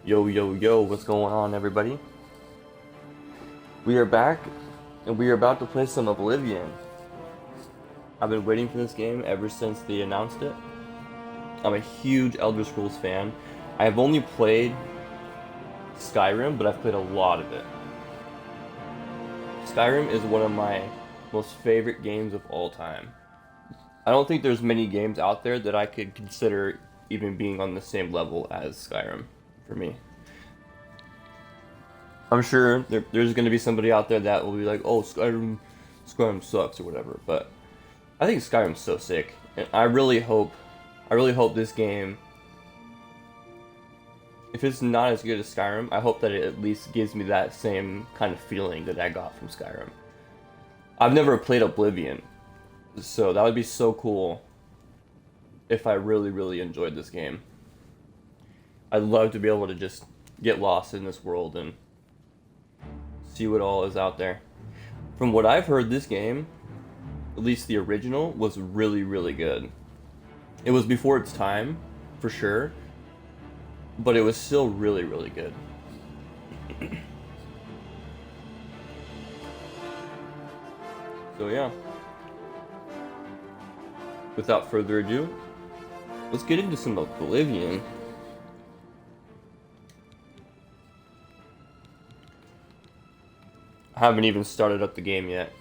Yo, yo, yo, what's going on, everybody? We are back, and we are about to play some Oblivion. I've been waiting for this game ever since they announced it. I'm a huge Elder Scrolls fan. I have only played Skyrim, but I've played a lot of it. Skyrim is one of my most favorite games of all time. I don't think there's many games out there that I could consider even being on the same level as Skyrim for me. I'm sure there's going to be somebody out there that will be like, "Oh, Skyrim sucks" or whatever. But I think Skyrim's so sick, and I really hope this game, if it's not as good as Skyrim, I hope that it at least gives me that same kind of feeling that I got from Skyrim. I've never played Oblivion, so that would be so cool if I really, really enjoyed this game. I'd love to be able to just get lost in this world and see what all is out there. From what I've heard, this game, at least the original, was really, really good. It was before its time, for sure, but it was still really, really good. So yeah, without further ado, let's get into some Oblivion. I haven't even started up the game yet.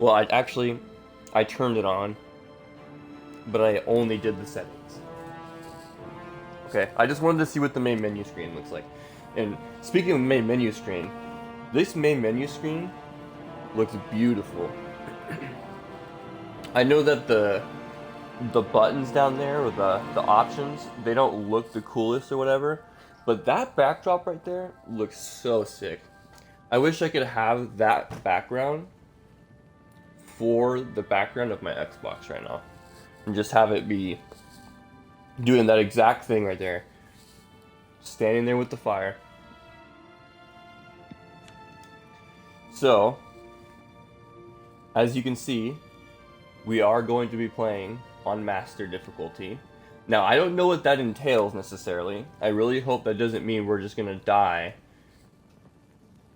Well, I turned it on, but I only did the settings. Okay, I just wanted to see what the main menu screen looks like. And speaking of main menu screen, this main menu screen looks beautiful. I know that the buttons down there, or the options, they don't look the coolest or whatever, but that backdrop right there looks so sick. I wish I could have that background for the background of my Xbox right now, and just have it be doing that exact thing right there, standing there with the fire. So, as you can see, we are going to be playing on master difficulty. Now, I don't know what that entails necessarily. I really hope that doesn't mean we're just gonna die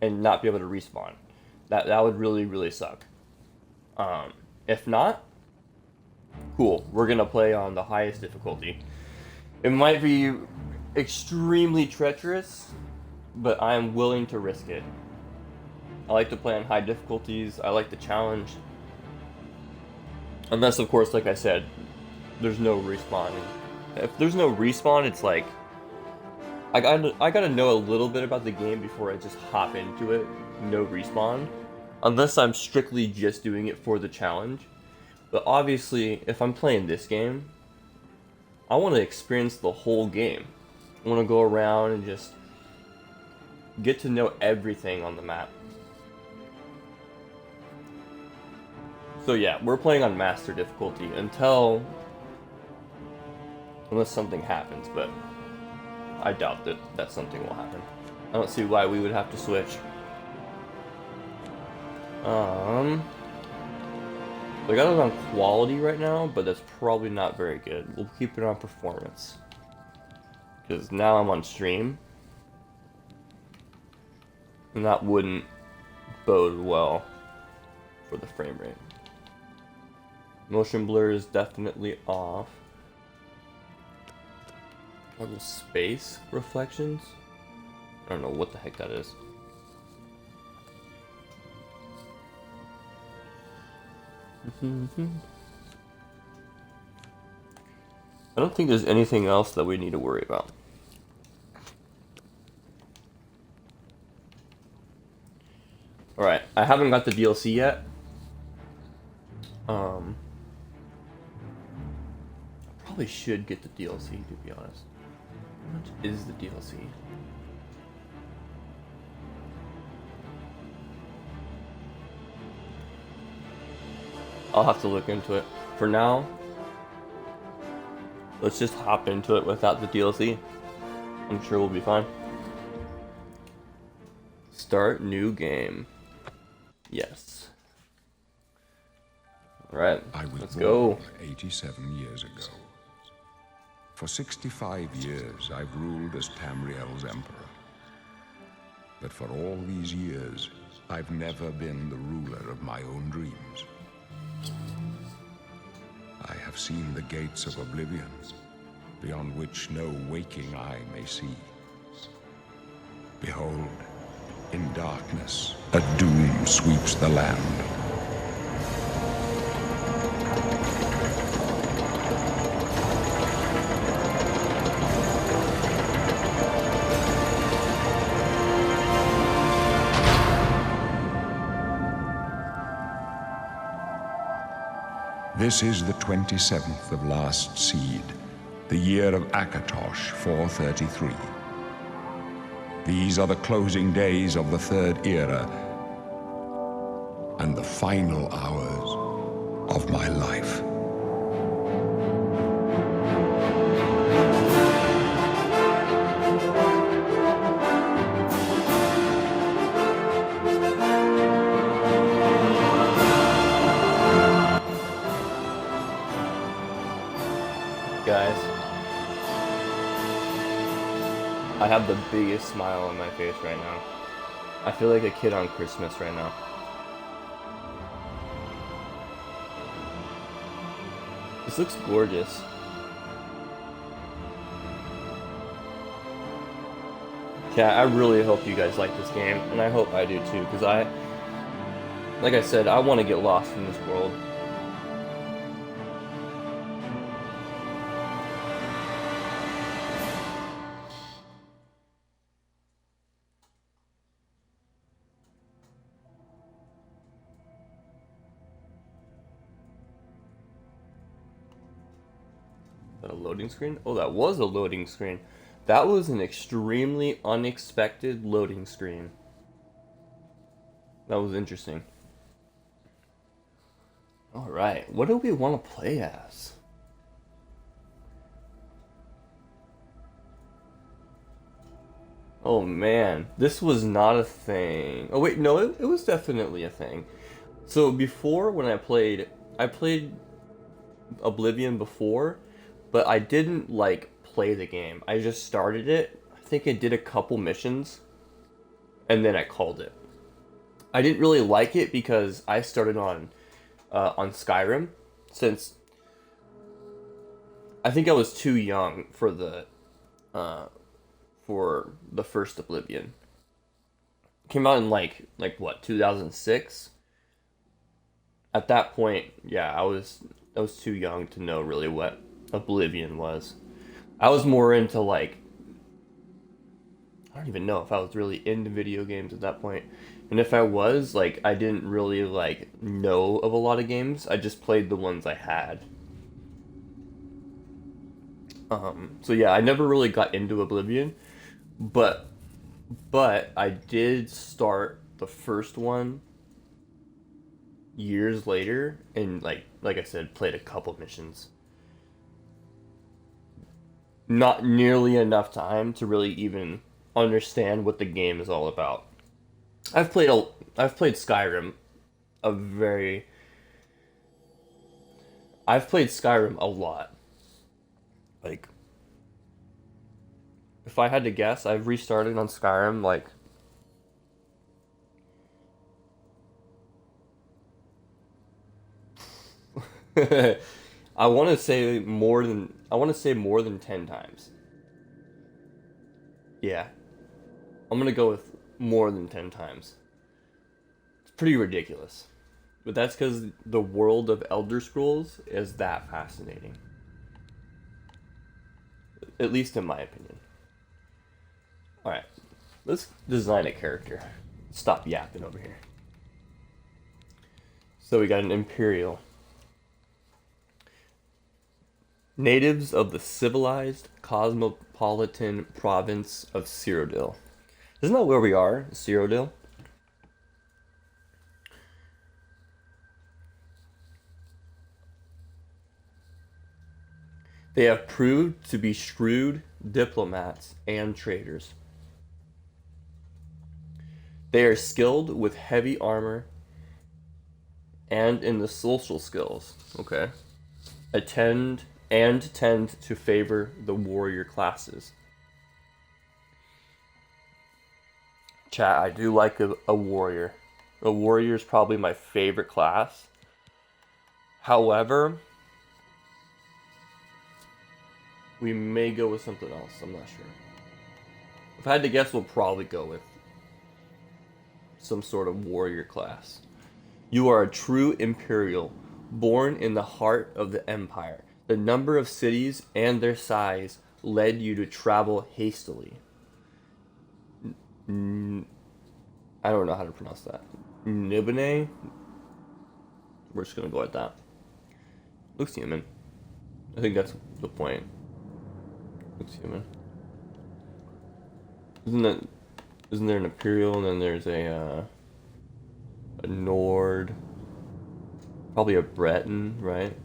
and not be able to respawn. That would really, really suck. If not, cool. We're gonna play on the highest difficulty. It might be extremely treacherous, but I am willing to risk it. I like to play on high difficulties. I like the challenge. Unless, of course, like I said, there's no respawn. If there's no respawn, it's like I gotta know a little bit about the game before I just hop into it. No respawn, unless I'm strictly just doing it for the challenge. But obviously, if I'm playing this game, I want to experience the whole game. I want to go around and just get to know everything on the map. So yeah, we're playing on master difficulty unless something happens, but I doubt that something will happen. I don't see why we would have to switch. I got it on quality right now, but that's probably not very good. We'll keep it on performance, because now I'm on stream, and that wouldn't bode well for the frame rate. Motion blur is definitely off. Toggle space reflections? I don't know what the heck that is. I don't think there's anything else that we need to worry about. Alright, I haven't got the DLC yet. Probably should get the DLC, to be honest. How much is the DLC? I'll have to look into it. For now, let's just hop into it without the DLC. I'm sure we'll be fine. Start new game. Yes. All right, I was let's born go. 87 years ago. For 65 years, I've ruled as Tamriel's emperor. But for all these years, I've never been the ruler of my own dreams. I have seen the gates of Oblivion, beyond which no waking eye may see. Behold, in darkness, a doom sweeps the land. This is the 27th of last seed, the year of Akatosh 433. These are the closing days of the Third Era and the final hours of my life. Guys, I have the biggest smile on my face right now. I feel like a kid on Christmas right now. This looks gorgeous. Yeah, I really hope you guys like this game, and I hope I do too, because like I said, I want to get lost in this world. Is that a loading screen? Oh, that was a loading screen. That was an extremely unexpected loading screen. That was interesting. Alright, what do we want to play as? Oh man, this was not a thing. Oh wait, no, it was definitely a thing. So before, when I played Oblivion before, but I didn't like play the game. I just started it. I think I did a couple missions, and then I called it. I didn't really like it because I started on Skyrim, since I think I was too young for the first Oblivion. Came out in like what, 2006. At that point, yeah, I was too young to know really what Oblivion was. I was more into like, I don't even know if I was really into video games at that point. And if I was, like, I didn't really like know of a lot of games. I just played the ones I had. So yeah, I never really got into Oblivion, but I did start the first one years later, and like I said, played a couple missions. Not nearly enough time to really even understand what the game is all about. I've played Skyrim a very I've played Skyrim a lot. Like, if I had to guess, I've restarted on Skyrim like I want to say more than 10 times. Yeah. I'm going to go with more than 10 times. It's pretty ridiculous. But that's cuz the world of Elder Scrolls is that fascinating. At least in my opinion. All right. Let's design a character. Stop yapping over here. So we got an Imperial. Natives of the civilized cosmopolitan province of Cyrodiil. Isn't that where we are, Cyrodiil? They have proved to be shrewd diplomats and traders. They are skilled with heavy armor and in the social skills. Okay. Tend to favor the warrior classes. Chat, I do like a warrior. A warrior is probably my favorite class. However, we may go with something else. I'm not sure. If I had to guess, we'll probably go with some sort of warrior class. You are a true Imperial, born in the heart of the Empire. The number of cities and their size led you to travel hastily. I don't know how to pronounce that. Nibene? We're just gonna go with that. Looks human. I think that's the point. Looks human. Isn't there an Imperial and then there's a Nord? Probably a Breton, right?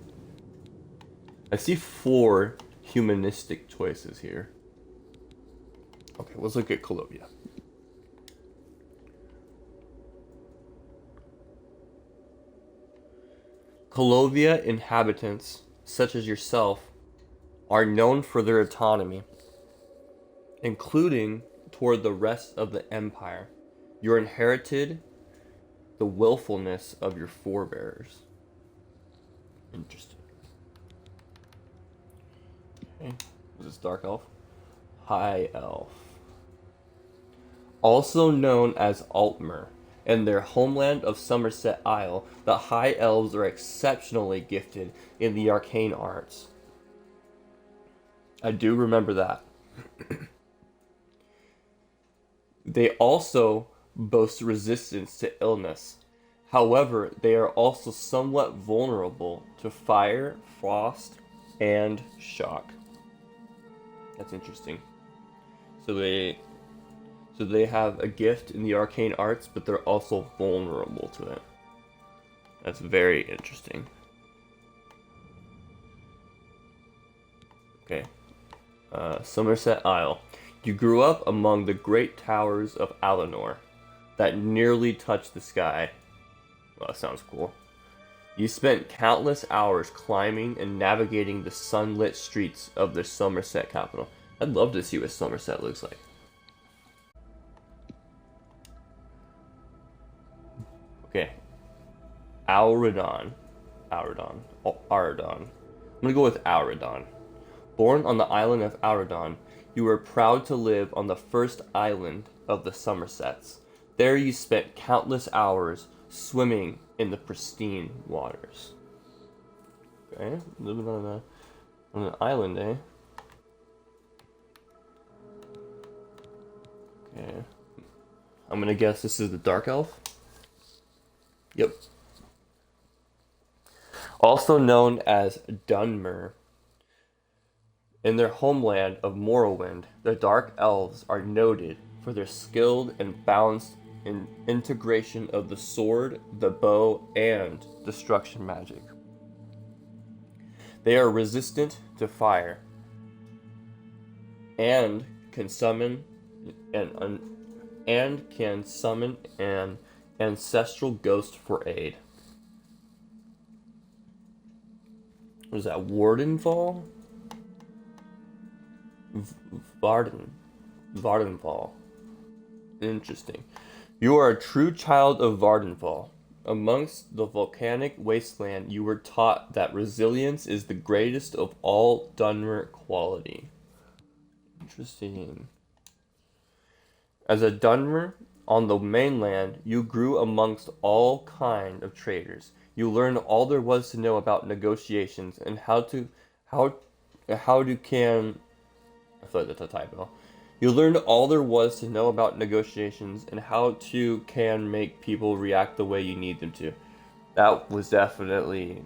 I see 4 humanistic choices here. Okay, let's look at Colombia. Colombia inhabitants, such as yourself, are known for their autonomy, including toward the rest of the empire. You inherited the willfulness of your forebears. Interesting. Okay, is this Dark Elf? High Elf. Also known as Altmer. In their homeland of Somerset Isle, the High Elves are exceptionally gifted in the arcane arts. I do remember that. They also boast resistance to illness. However, they are also somewhat vulnerable to fire, frost, and shock. That's interesting. So they have a gift in the arcane arts, but they're also vulnerable to it. That's very interesting. Okay. Somerset Isle. You grew up among the great towers of Alinor that nearly touch the sky. Well, that sounds cool. You spent countless hours climbing and navigating the sunlit streets of the Somerset capital. I'd love to see what Somerset looks like. Okay. Auradon. I'm gonna go with Auradon. Born on the island of Auradon, you were proud to live on the first island of the Somersets. There you spent countless hours swimming in the pristine waters. Okay, living on an island, eh? Okay. I'm gonna guess this is the Dark Elf. Yep. Also known as Dunmer. In their homeland of Morrowind, the Dark Elves are noted for their skilled and balanced integration of the sword, the bow, and destruction magic. They are resistant to fire and can summon an ancestral ghost for aid. What is that? Wardenfall? Vardenfall. Interesting. You are a true child of Vardenfall. Amongst the volcanic wasteland, you were taught that resilience is the greatest of all Dunmer quality. Interesting. As a Dunmer on the mainland, you grew amongst all kind of traders. You learned all there was to know about negotiations and how to can. I feel like that's a typo. You learned all there was to know about negotiations and how to can make people react the way you need them to. That was definitely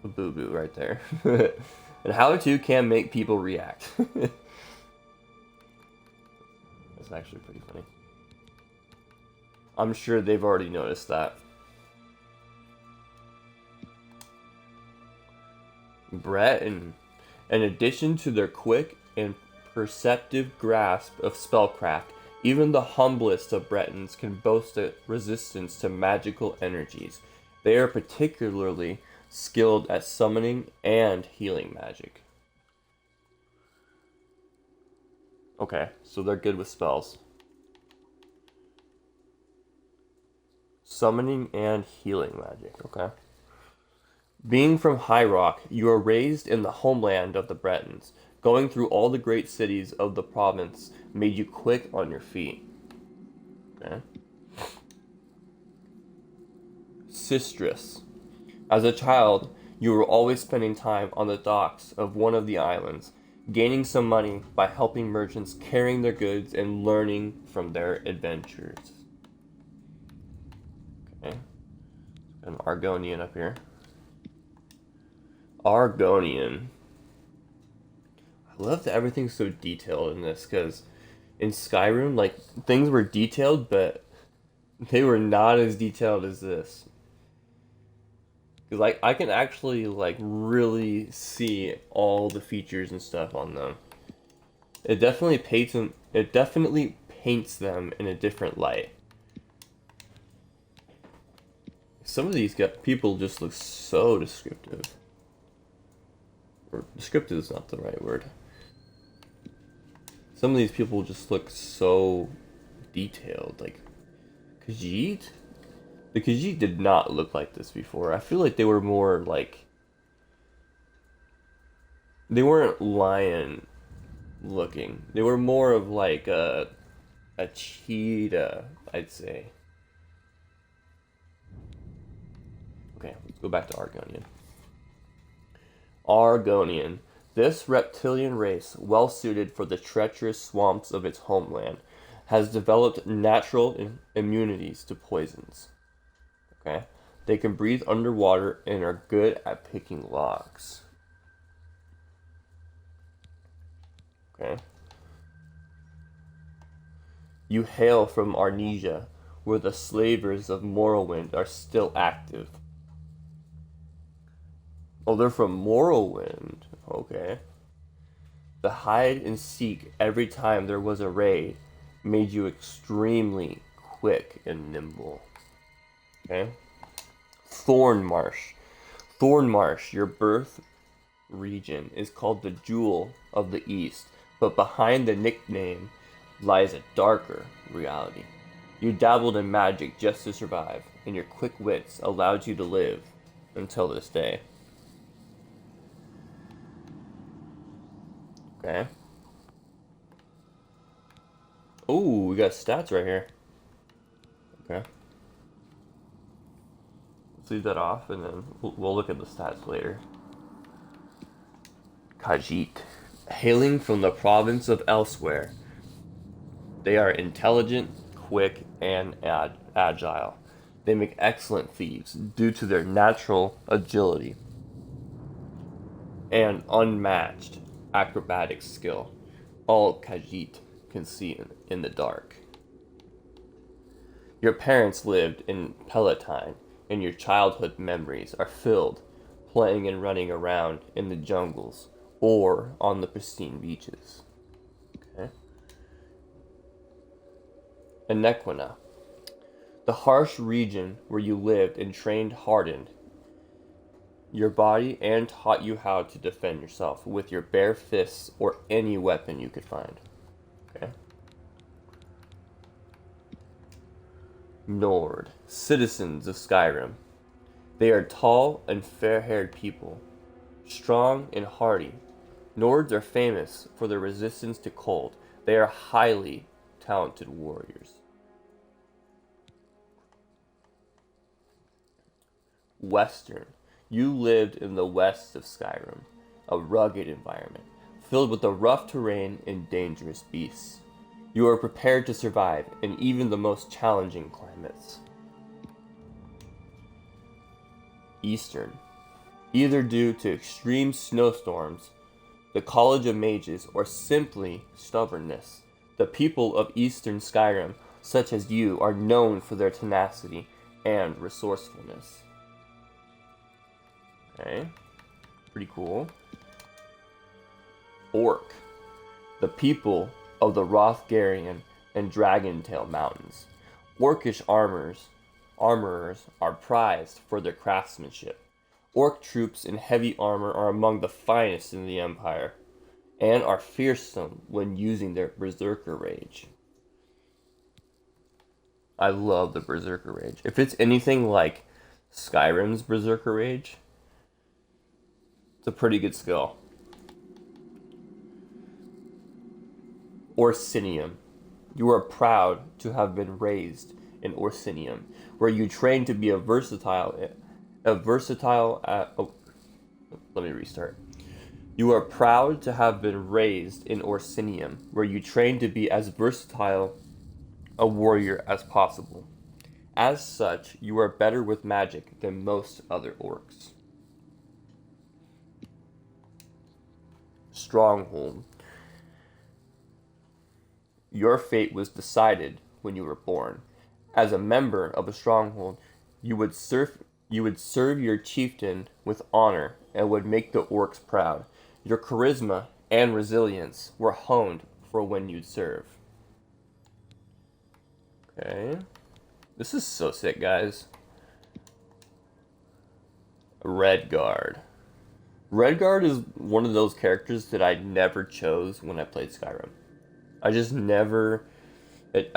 a boo-boo right there. And how to can make people react. That's actually pretty funny. I'm sure they've already noticed that. Breton. In addition to their quick and perceptive grasp of spellcraft, even the humblest of Bretons can boast a resistance to magical energies. They are particularly skilled at summoning and healing magic. Okay, so they're good with spells. Summoning and healing magic, okay. Being from High Rock, you are raised in the homeland of the Bretons. Going through all the great cities of the province made you quick on your feet. Okay. Sistress. As a child, you were always spending time on the docks of one of the islands, gaining some money by helping merchants carrying their goods and learning from their adventures. Okay. An Argonian up here. Argonian. I love that everything's so detailed in this, because in Skyrim, like, things were detailed, but they were not as detailed as this. Because, like, I can actually, like, really see all the features and stuff on them. It definitely paints them in a different light. Some of these people just look so descriptive. Or descriptive is not the right word. Some of these people just look so detailed. Like, Khajiit? The Khajiit did not look like this before. I feel like they were more like... They weren't lion looking. They were more of like a cheetah, I'd say. Okay, let's go back to Argonian. Argonian. This reptilian race, well suited for the treacherous swamps of its homeland, has developed natural immunities to poisons. Okay? They can breathe underwater and are good at picking logs. Okay? You hail from Arnesia, where the slavers of Morrowind are still active. Oh, they're from Morrowind. Okay. The hide and seek every time there was a raid made you extremely quick and nimble. Okay. Thornmarsh. Thornmarsh, your birth region, is called the Jewel of the East, but behind the nickname lies a darker reality. You dabbled in magic just to survive, and your quick wits allowed you to live until this day. Okay. Oh, we got stats right here. Okay. Let's leave that off, and then we'll look at the stats later. Khajiit. Hailing from the province of Elsewhere, they are intelligent, quick, and agile. They make excellent thieves due to their natural agility and unmatched acrobatic skill. All Khajiit can see in the dark. Your parents lived in Palatine, and your childhood memories are filled playing and running around in the jungles or on the pristine beaches. Okay. Enequina. The harsh region where you lived and trained hardened your body and taught you how to defend yourself with your bare fists or any weapon you could find. Okay. Nord, citizens of Skyrim. They are tall and fair-haired people, strong and hardy. Nords are famous for their resistance to cold. They are highly talented warriors. Western. You lived in the west of Skyrim, a rugged environment, filled with the rough terrain and dangerous beasts. You are prepared to survive in even the most challenging climates. Eastern. Either due to extreme snowstorms, the College of Mages, or simply stubbornness, the people of Eastern Skyrim, such as you, are known for their tenacity and resourcefulness. Okay, pretty cool. Orc. The people of the Rothgarian and Dragentail Mountains. Orcish armorers are prized for their craftsmanship. Orc troops in heavy armor are among the finest in the Empire, and are fearsome when using their Berserker Rage. I love the Berserker Rage. If it's anything like Skyrim's Berserker Rage, it's a pretty good skill. Orsinium. You are proud to have been raised in Orsinium, where you train to be a versatile. Let me restart. You are proud to have been raised in Orsinium, where you train to be as versatile a warrior as possible. As such, you are better with magic than most other orcs. Stronghold. Your fate was decided when you were born. As a member of a stronghold, you would serve your chieftain with honor and would make the orcs proud. Your charisma and resilience were honed for when you'd serve. Okay. This is so sick, guys. Redguard. Redguard is one of those characters that I never chose when I played Skyrim. I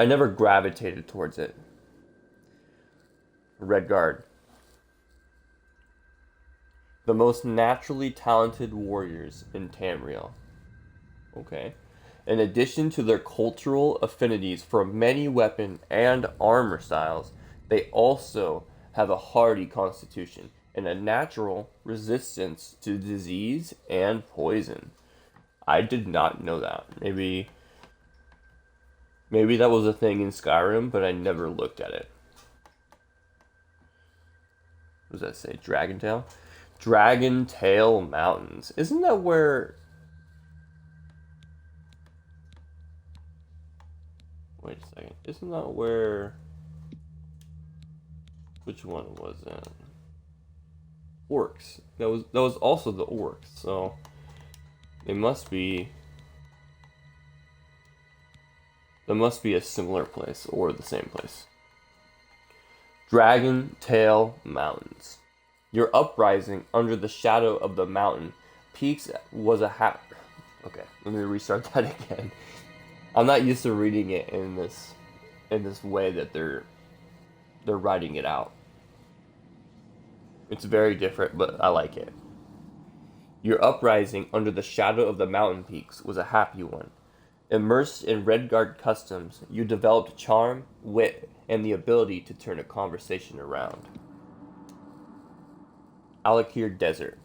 never gravitated towards it. Redguard. The most naturally talented warriors in Tamriel. Okay. In addition to their cultural affinities for many weapon and armor styles, they also have a hardy constitution and a natural resistance to disease and poison. I did not know that. Maybe that was a thing in Skyrim, but I never looked at it. What does that say? Dragontail? Dragontail Mountains. Isn't that where... Wait a second. Isn't that where... Which one was it? Orcs. That was also the orcs, so... They must be... There must be a similar place, or the same place. Dragontail Mountains. Your uprising under the shadow of the mountain peaks was a Okay, let me restart that again. I'm not used to reading it in this way that they're writing it out. It's very different, but I like it. Your uprising under the shadow of the mountain peaks was a happy one. Immersed in Redguard customs, you developed charm, wit, and the ability to turn a conversation around. Alakir Desert.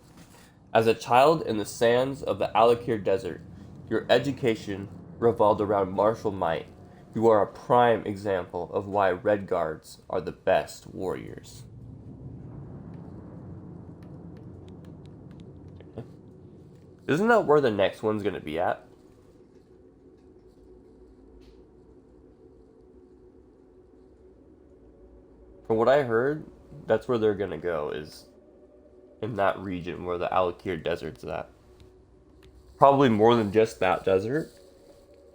As a child in the sands of the Alakir Desert, your education revolved around martial might. You are a prime example of why Redguards are the best warriors. Isn't that where the next one's going to be at? From what I heard, that's where they're going to go, is in that region where the Alakir Desert's at. Probably more than just that desert,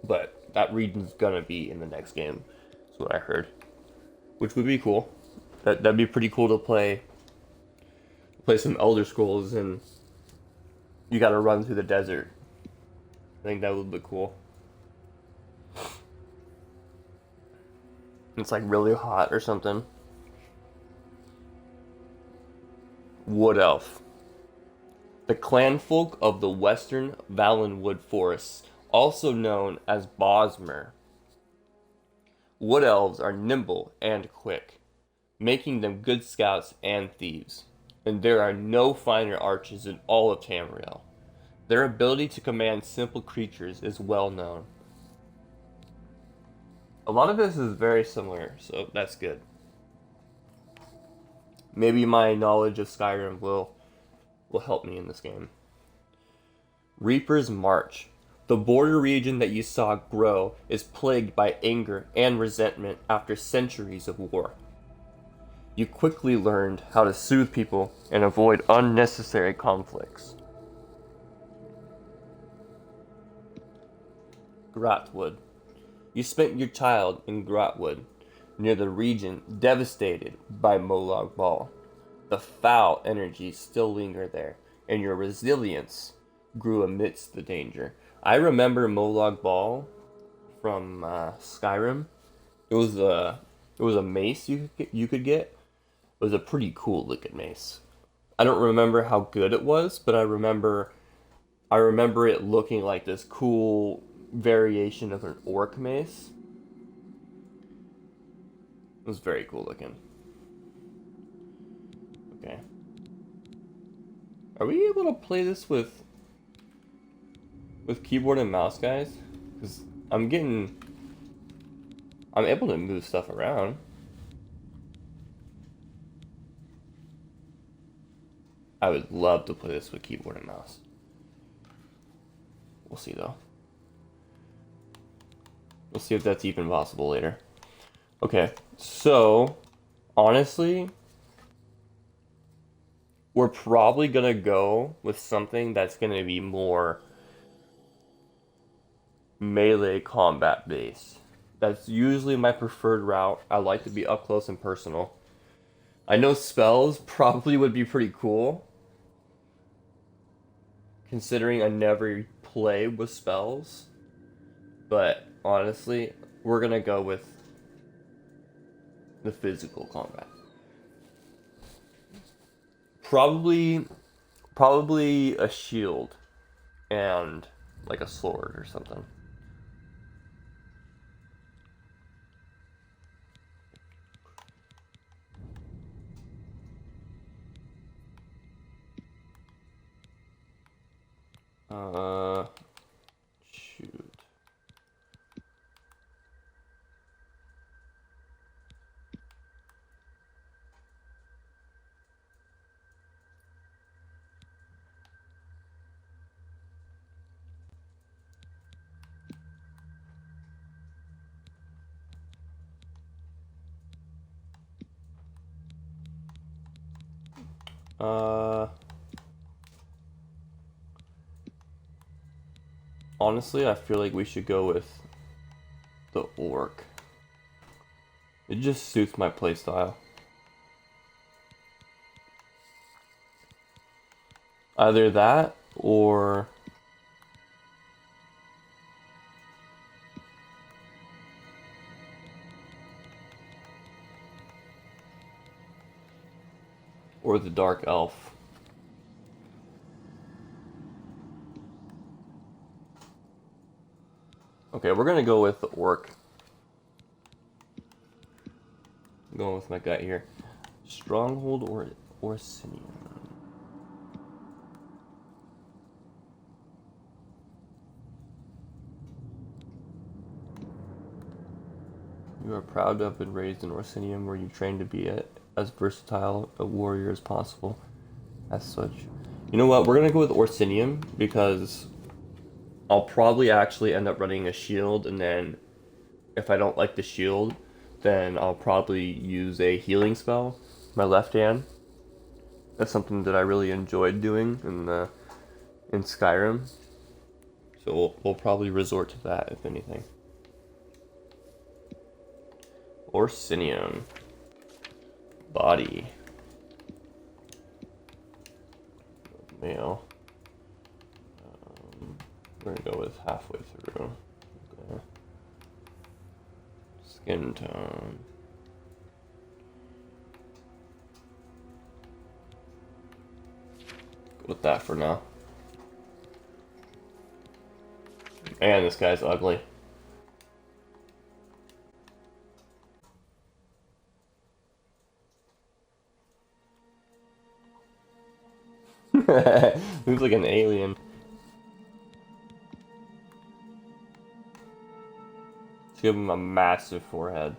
but that region's going to be in the next game. That's what I heard. Which would be cool. That'd be pretty cool to play some Elder Scrolls and you gotta run through the desert. I think that would be cool. It's like really hot or something. Wood Elf. The clanfolk of the western Valenwood forests, also known as Bosmer. Wood Elves are nimble and quick, making them good scouts and thieves, and there are no finer archers in all of Tamriel. Their ability to command simple creatures is well known. A lot of this is very similar, so that's good. Maybe my knowledge of Skyrim will help me in this game. Reaper's March. The border region that you saw grow is plagued by anger and resentment after centuries of war. You quickly learned how to soothe people and avoid unnecessary conflicts. Gratwood. You spent your child in Gratwood. near the region devastated by Molag Bal. The foul energies still linger there, and your resilience grew amidst the danger. I remember Molag Bal from Skyrim. It was a mace you could get. It was a pretty cool looking mace. I don't remember how good it was, but I remember it looking like this cool variation of an orc mace. It was very cool looking. Okay. Are we able to play this with keyboard and mouse, guys? Because I'm able to move stuff around. I would love to play this with keyboard and mouse. We'll see though. We'll see if that's even possible later. Okay, so honestly, we're probably gonna go with something that's gonna be more melee combat based. That's usually my preferred route. I like to be up close and personal. I know spells probably would be pretty cool, considering I never play with spells. But honestly, we're gonna go with the physical combat. Probably a shield and like a sword or something. Uh, shoot. Uh, Honestly, I feel like we should go with the orc. It just suits my playstyle. Either that or the dark elf. Okay, we're gonna go with the orc. I'm going with my gut here. Stronghold or Orsinium. You are proud to have been raised in Orsinium, where you train to be as versatile a warrior as possible. As such, you know what? We're gonna go with Orsinium because I'll probably actually end up running a shield, and then if I don't like the shield, then I'll probably use a healing spell. My left hand. That's something that I really enjoyed doing in Skyrim. So we'll probably resort to that if anything. Orsinium. Body. Male. We're gonna go with halfway through. Okay. Skin tone. Go with that for now. And this guy's ugly. Looks like an alien. Let's give him a massive forehead.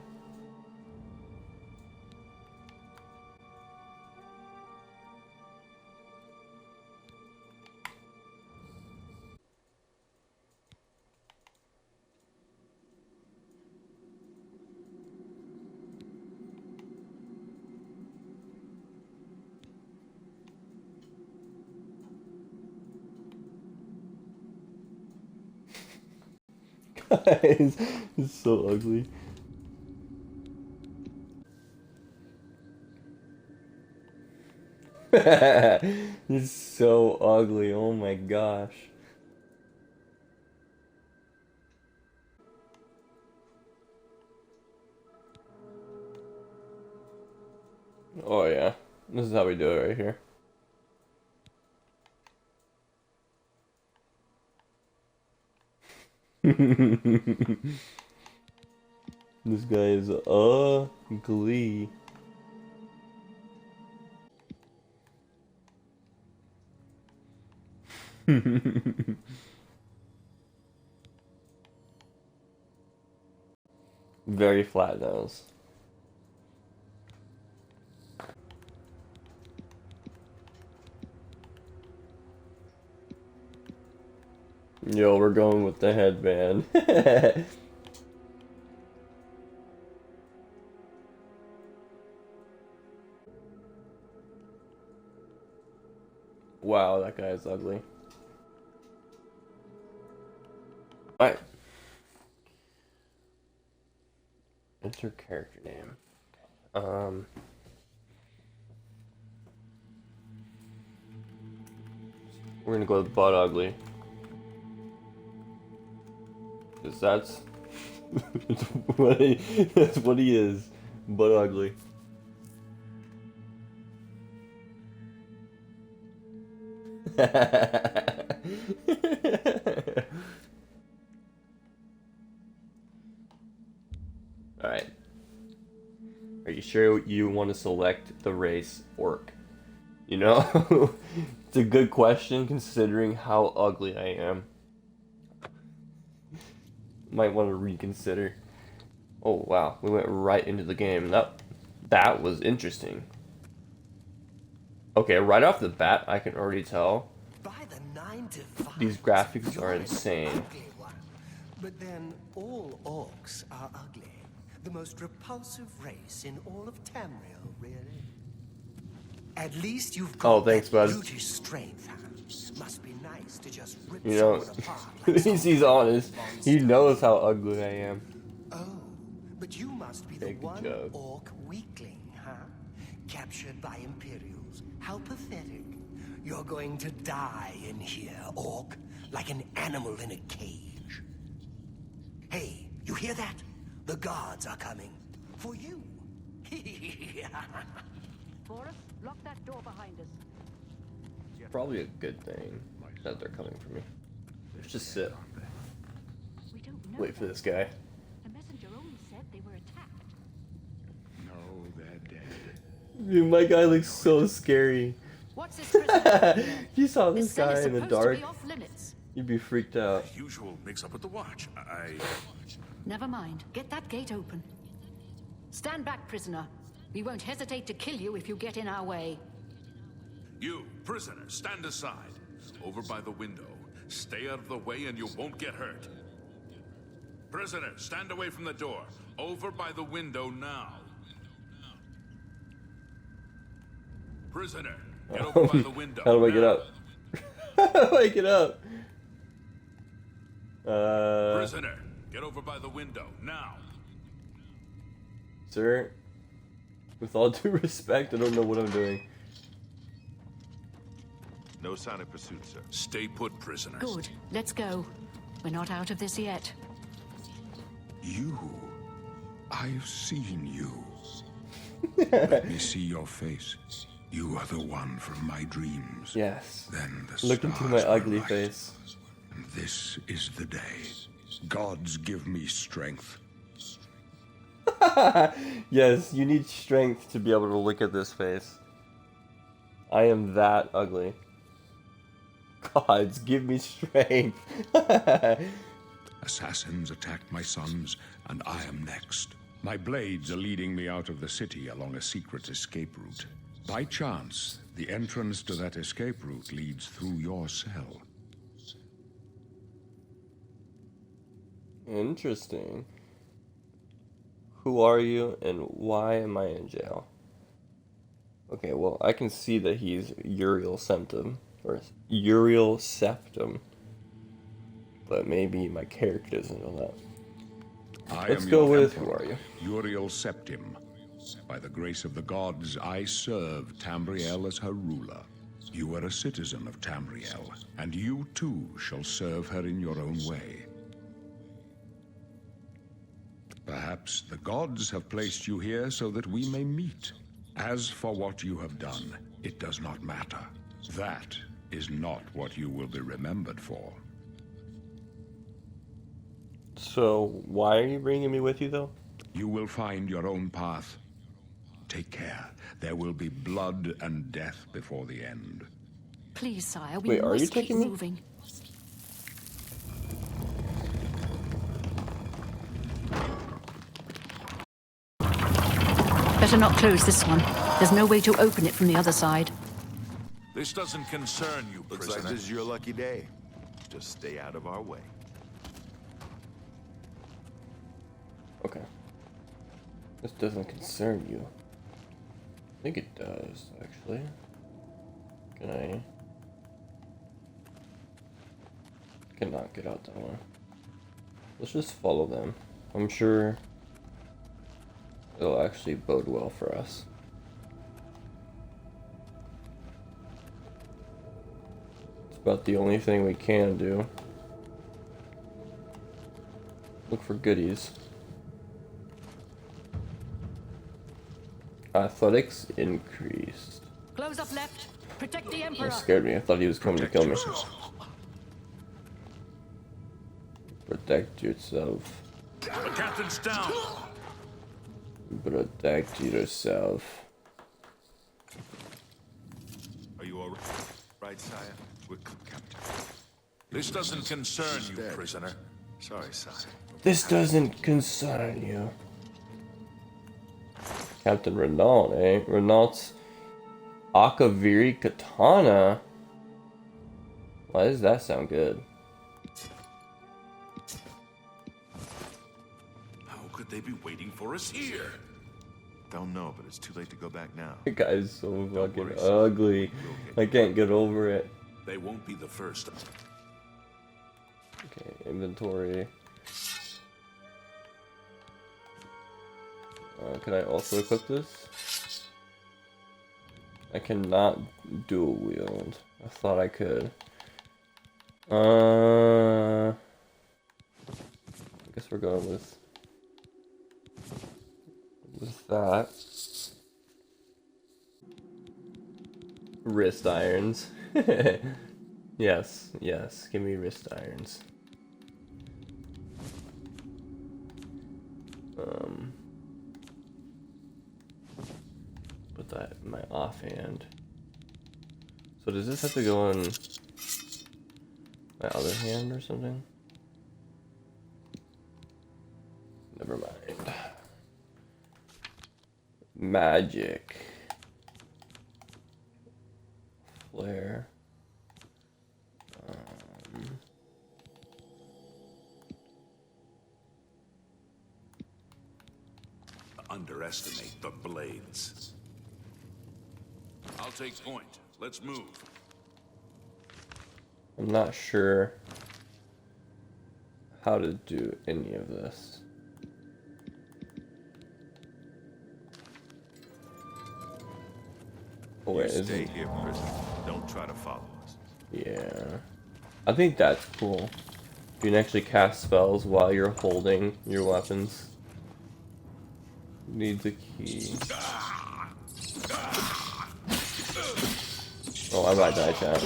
Guys, it's so ugly. He's so ugly. Oh my gosh. Oh yeah. This is how we do it right here. This guy is ugly. Very flat nose. Yo, we're going with the headband. Wow, that guy is ugly. Alright. Enter character name. We're gonna go with butt ugly. Cause that's that's what he is. Butt ugly. Alright. Are you sure you want to select the race orc? You know? It's a good question considering how ugly I am. Might want to reconsider. Oh wow, we went right into the game. That was interesting. Okay, right off the bat, I can already tell these graphics are insane. But then all orcs are ugly. The most repulsive race in all of Tamriel, really. At least you've got thanks, bud. brutish strength. Must be nice to just rip You know, someone apart like he's honest. He knows how ugly I am. Oh, but you must be the Big one joke. orc weakling, huh? Captured by Imperials. How pathetic. You're going to die in here, orc, like an animal in a cage. Hey, you hear that? The guards are coming. For you. Boris, lock that door behind us. Probably a good thing that they're coming for me. Let's just sit. We don't know. Wait for this guy. The messenger only said they were attacked. No, they're dead. Dude, my guy looks so scary. What's this prisoner? You saw This this cell guy is in the supposed dark, to be off limits. you'd be freaked out. Usual mix-up with the watch. Never mind. Get that gate open. Stand back, prisoner. We won't hesitate to kill you if you get in our way. You, prisoner, stand aside. Over by the window. Stay out of the way and you won't get hurt. Prisoner, stand away from the door. Over by the window now. Prisoner, get over by the window. How do I get now. up? How do I get up? Prisoner, get over by the window now. Sir, with all due respect, I don't know what I'm doing. No sign of pursuit, sir. Stay put, prisoner. Good. Let's go. We're not out of this yet. You. I've seen you. Let me see your face. You are the one from my dreams. Yes. Then the Look into my stars were ugly right. face. And this is the day. Gods give me strength. Yes, you need strength to be able to look at this face. I am that ugly. Gods, give me strength. Assassins attacked my sons, and I am next. My blades are leading me out of the city along a secret escape route. By chance, the entrance to that escape route leads through your cell. Interesting. Who are you and why am I in jail? Okay, well, I can see that he's Uriel Septum. Or Uriel Septum. But maybe my character doesn't know that. I Let's am go your with, emperor, who are you? Uriel Septim. By the grace of the gods, I serve Tamriel as her ruler. You are a citizen of Tamriel, and you too shall serve her in your own way. Perhaps the gods have placed you here so that we may meet. As for what you have done, it does not matter. That is not what you will be remembered for. So, why are you bringing me with you, though? You will find your own path. Take care. There will be blood and death before the end. Please, sire, we Wait, are you must keep taking me? moving. Better not close this one. There's no way to open it from the other side. This doesn't concern you, Looks like prisoner. this is your lucky day. Just stay out of our way. Okay. This doesn't concern you. I think it does, actually. Can I? Cannot get out that one. Let's just follow them. I'm sure it'll actually bode well for us. It's about the only thing we can do. Look for goodies. Athletics increased. Close up left. Protect the Emperor. That scared me. I thought he was coming to kill me. Protect yourself. The captain's down. Protect yourself. Are you all right, sire? We're Captain. This doesn't concern you, Dead. prisoner. Sorry, sire. This doesn't concern you. Captain Renault, eh? Renault's Akaviri Katana. Why does that sound good? How could they be waiting for us here? Don't know, but it's too late to go back now. The guy's so fucking worry, son. ugly. I can't get over it. They won't be the first. Okay, inventory. Can I also equip this? I cannot dual wield. I thought I could. I guess we're going with that. Wrist irons. Yes, yes. Give me wrist irons. Put that in my offhand. So does this have to go on my other hand or something? Never mind. Magic. Flare. Underestimate the blades. I'll take point. Let's move. I'm not sure how to do any of this. Oh wait, You is stay it? here, prisoner. Don't try to follow us. Yeah. I think that's cool. You can actually cast spells while you're holding your weapons. Needs a key. Oh, I might die, chat.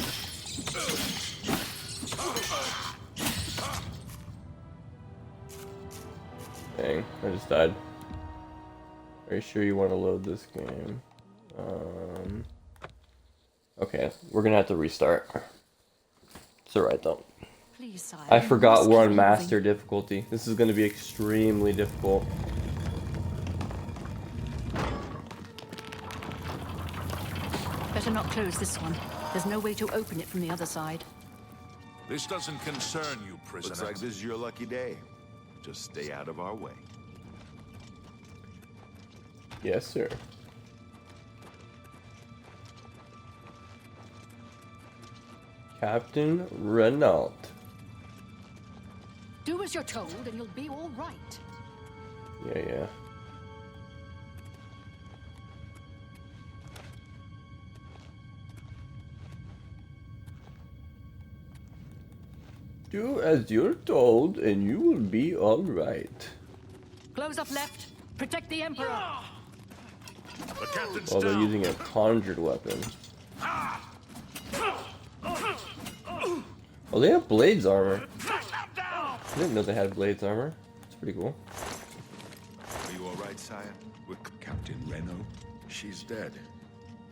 Dang, I just died. Are you sure you want to load this game? Okay, we're gonna have to restart. It's alright though. Please, sire, I we forgot must we're keep on moving. master difficulty. This is gonna be extremely difficult. Better not close this one. There's no way to open it from the other side. This doesn't concern you, prisoner. Looks like this is your lucky day. Just stay out of our way. Yes, sir. Captain Renault. Do as you're told and you'll be all right. Yeah, yeah. Do as you're told, and you will be all right. Close up left. Protect the Emperor. The captain's Well, they're down. using a conjured weapon. Oh, they have blades armor. I didn't know they had blades armor. It's pretty cool. Are you all right, sire? With Captain Reno? She's dead.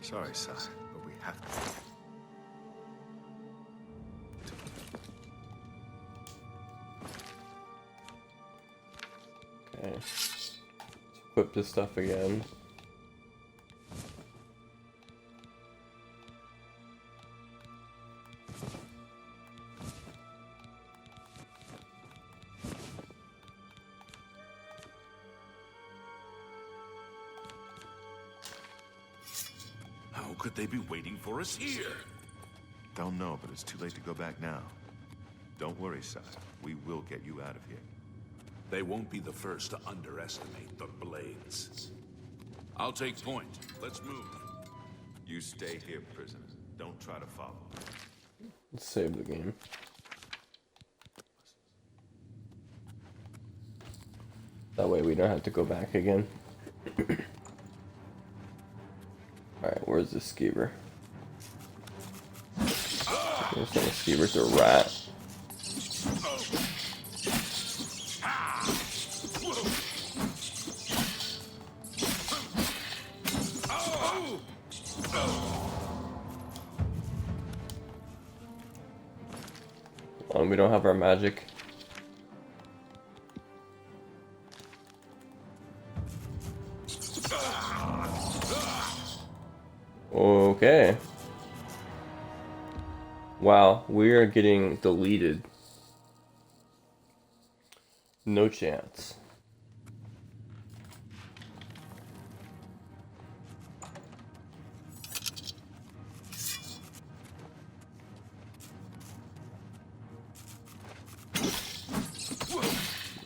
Sorry, sire, but we have to. Okay. Let's equip this stuff again. How could they be waiting for us here? Don't know, but it's too late to go back now. Don't worry, sire. We will get you out of here. They won't be the first to underestimate the blades. I'll take point. Let's move. You stay here, prisoner. Don't try to follow. Let's save the game. That way we don't have to go back again. Alright, where's the skeever? There's not a skeever, it's a rat. We don't have our magic. Okay. Wow, we are getting deleted. No chance.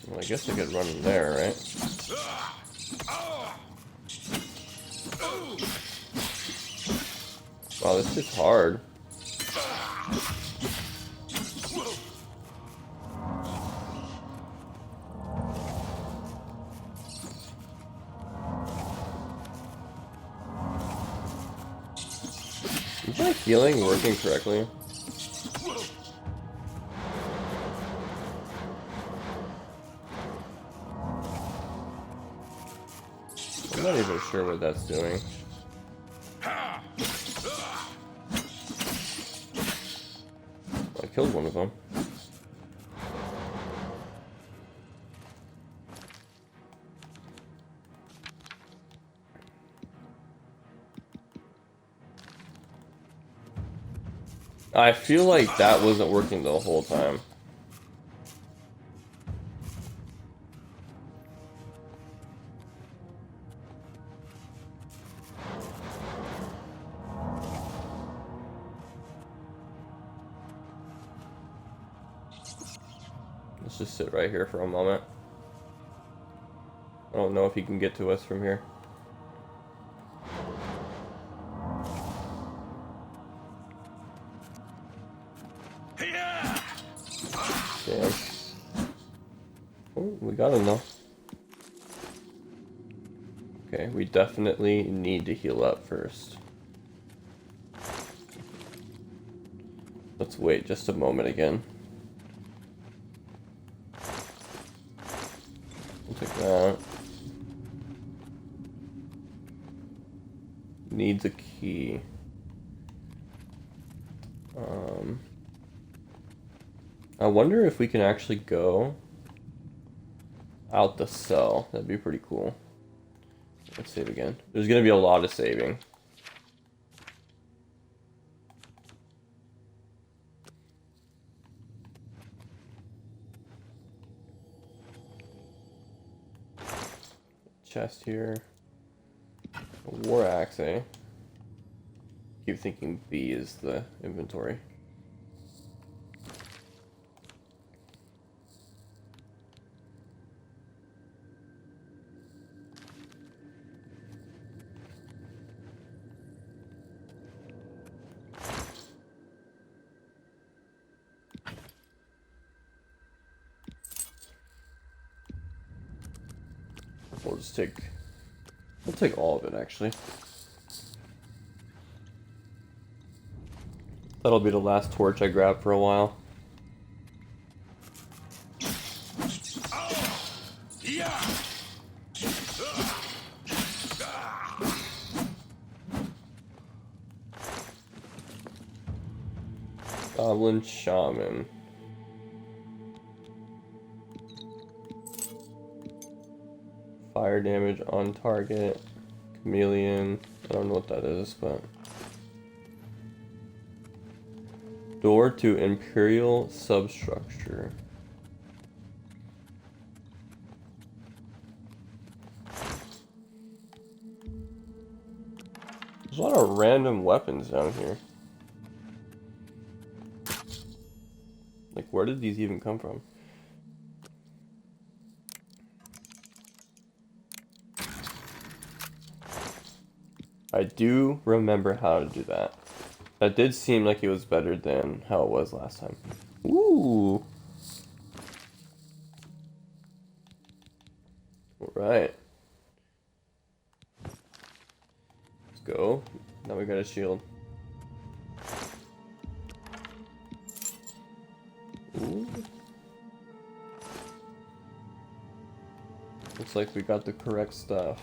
Well, I guess I could run in there, right? Wow, this is hard. Is my healing working correctly? I'm not even sure what that's doing. I killed one of them. I feel like that wasn't working the whole time. Let's just sit right here for a moment. I don't know if he can get to us from here. Damn. Oh, we got him though. Okay, we definitely need to heal up first. Let's wait just a moment again. We'll take that. Needs a key. I wonder if we can actually go out the cell. That'd be pretty cool. Let's save again. There's gonna be a lot of saving. Chest here. A war axe, eh? Keep thinking B is the inventory. just take... We'll take all of it, actually. That'll be the last torch I grab for a while. Goblin Shaman. Fire damage on target. Chameleon. I don't know what that is, but... Door to Imperial Substructure. There's a lot of random weapons down here. Like, where did these even come from? I do remember how to do that. That did seem like it was better than how it was last time. Ooh! Alright. Let's go. Now we got a shield. Ooh. Looks like we got the correct stuff.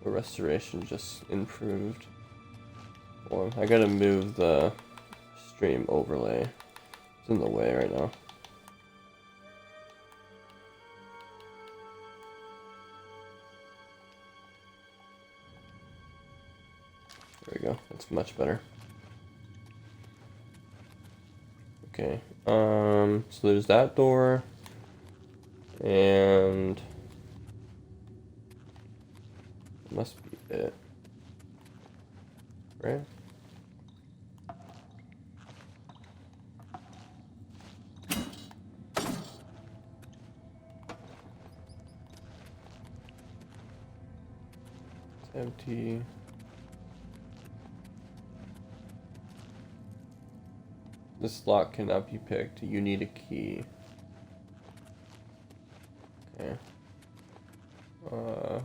The restoration just improved. Well, I gotta move the stream overlay. It's in the way right now. There we go. That's much better. Okay. So there's that door. And must be it. Right? It's empty. This lock cannot be picked. You need a key. Okay. Oh.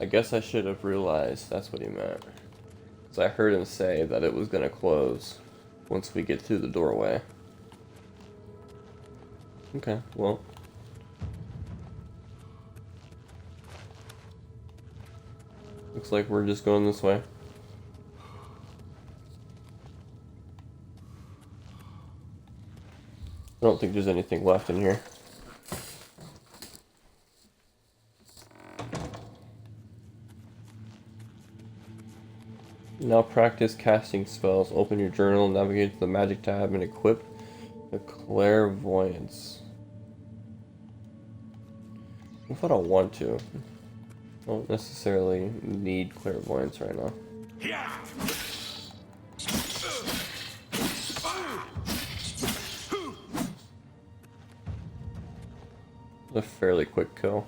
I guess I should have realized that's what he meant. Because I heard him say that it was going to close once we get through the doorway. Okay, well. Looks like we're just going this way. I don't think there's anything left in here. Now practice casting spells. Open your journal, navigate to the magic tab, and equip the clairvoyance. If I don't want to. I don't necessarily need clairvoyance right now. It's a fairly quick kill.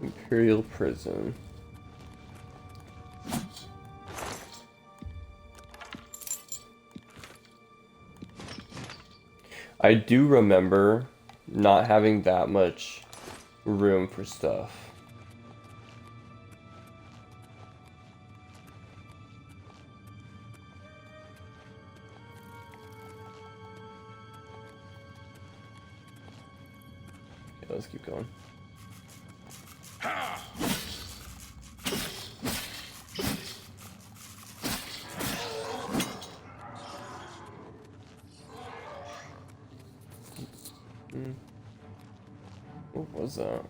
Imperial Prison. I do remember not having that much room for stuff. Okay, let's keep going. What was that?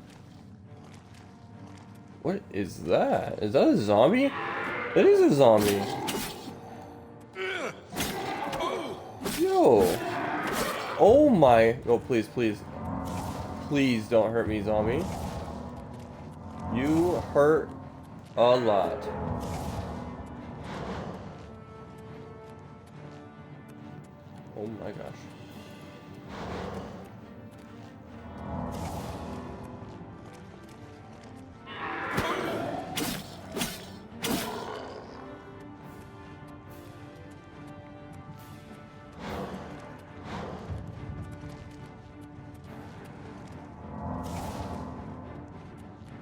What is that? Is that a zombie? That is a zombie. Yo. Oh my. Oh, please, please. Please don't hurt me, zombie. You hurt a lot. Oh my gosh.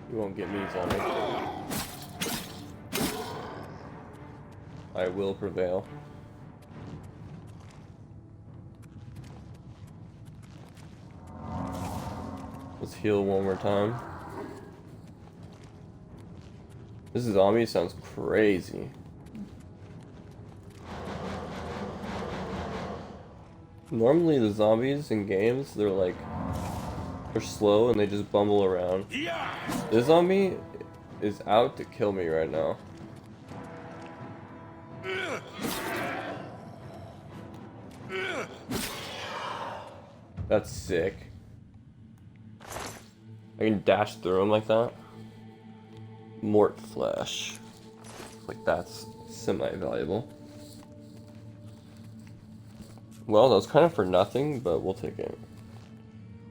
You won't get me, zombie. I will prevail. Let's heal one more time. This zombie sounds crazy. Normally the zombies in games, they're slow and they just bumble around. This zombie is out to kill me right now. That's sick. I can dash through him like that. Mort flesh. Like that's semi-valuable. Well, that was kind of for nothing, but we'll take it.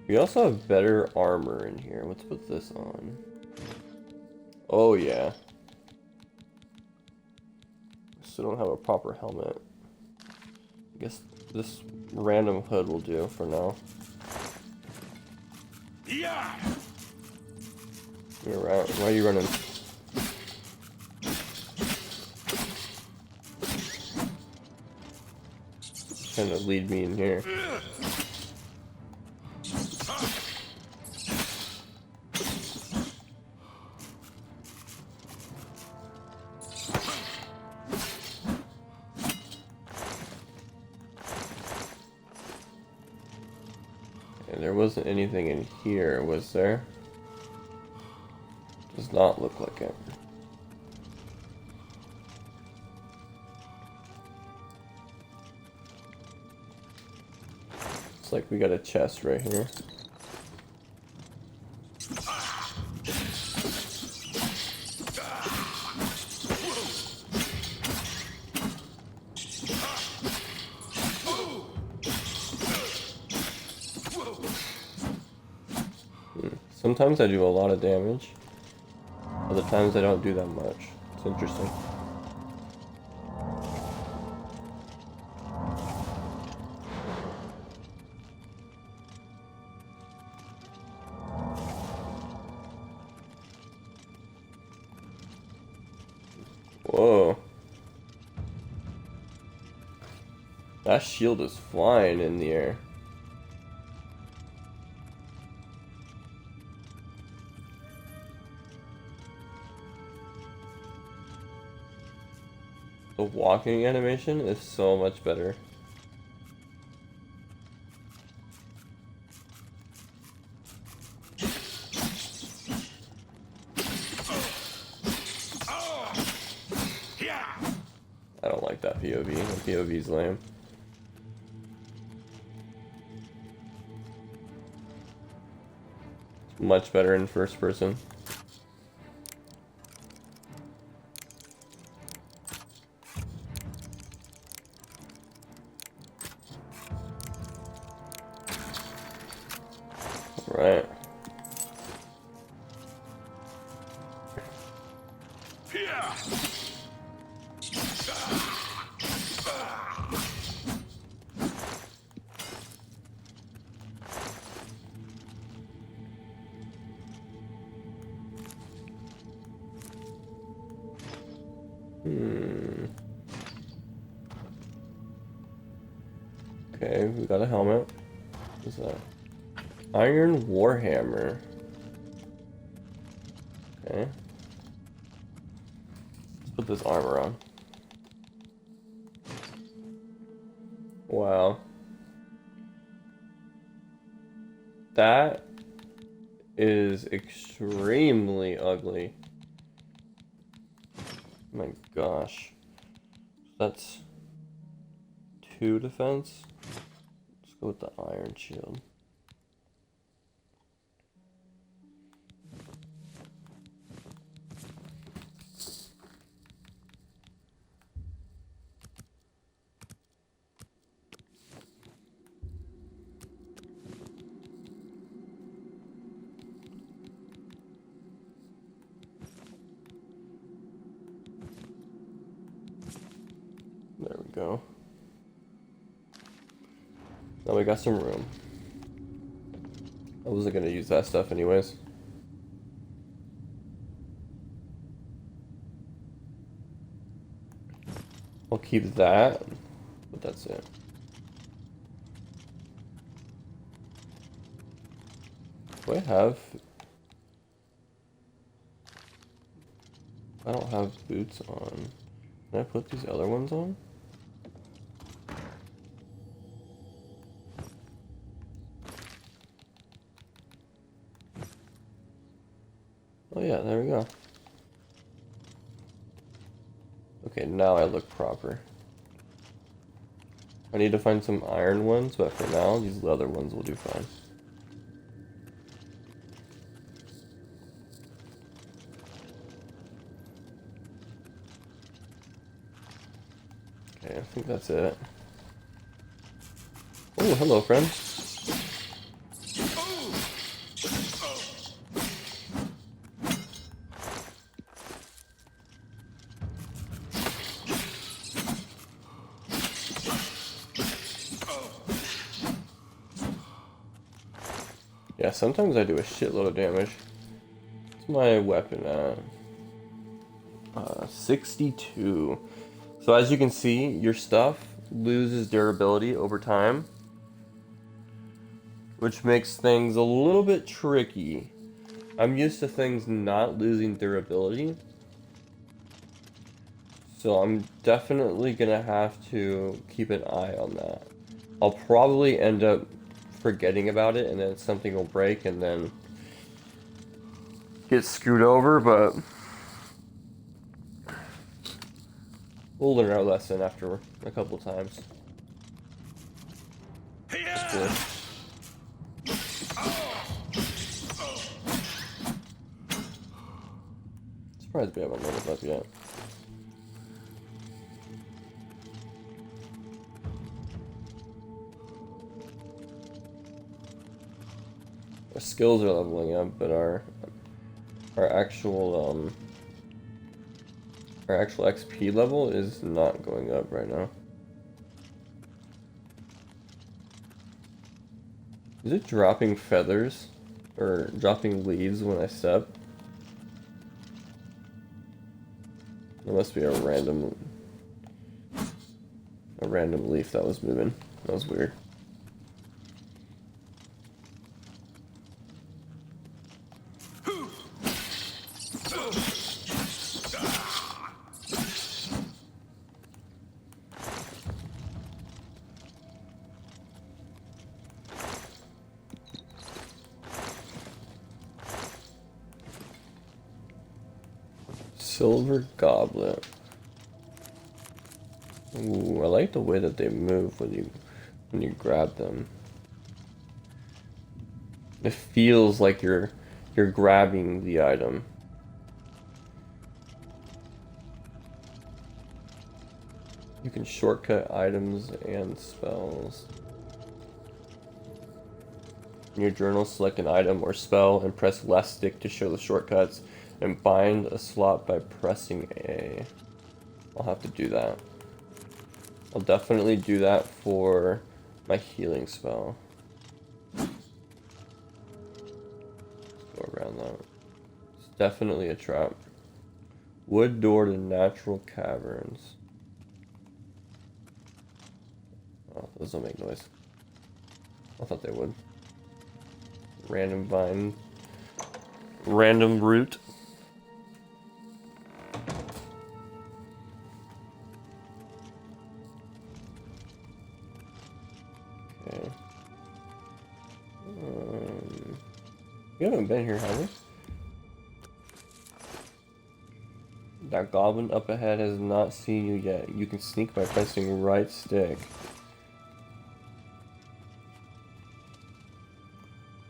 We also have better armor in here. Let's put this on. Oh yeah. Still don't have a proper helmet. I guess this random hood will do for now. Yeah. You're right. Why are you running? Trying to lead me in here. And there wasn't anything in here, was there? Does not look like it. It's like we got a chest right here. Sometimes I do a lot of damage. Other times I don't do that much. It's interesting. Whoa. That shield is flying in the air. The walking animation is so much better. I don't like that POV. The POV's lame. It's much better in first person. Right. Okay, we got a helmet. What's that? Iron Warhammer. Okay. Let's put this armor on. Wow. That is extremely ugly. My gosh. That's 2 defense. Let's go with the iron shield. Now we got some room. I wasn't gonna use that stuff anyways. I'll keep that, but that's it. Do I have... I don't have boots on. Can I put these other ones on? Oh yeah, there we go. Okay, now I look proper. I need to find some iron ones, but for now, these leather ones will do fine. Okay, I think that's it. Oh, hello, friend. Yeah, sometimes I do a shitload of damage. What's my weapon at? 62. So as you can see, your stuff loses durability over time, which makes things a little bit tricky. I'm used to things not losing durability, so I'm definitely gonna have to keep an eye on that. I'll probably end up forgetting about it, and then something will break and then get screwed over, but we'll learn our lesson after a couple times. Hopefully. Surprised we haven't leveled up yet. Our skills are leveling up, but our actual XP level is not going up right now. Is it dropping feathers or dropping leaves when I step? There must be a random leaf that was moving. That was weird. Silver goblet. Ooh, I like the way that they move when you grab them. It feels like you're grabbing the item. You can shortcut items and spells. In your journal, select an item or spell and press left stick to show the shortcuts, and bind a slot by pressing A. I'll have to do that. I'll definitely do that for my healing spell. Let's go around that. It's definitely a trap. Wood door to natural caverns. Oh, those don't make noise. I thought they would. Random vine. Random root. Okay. We haven't been here, have we? That goblin up ahead has not seen you yet. You can sneak by pressing right stick.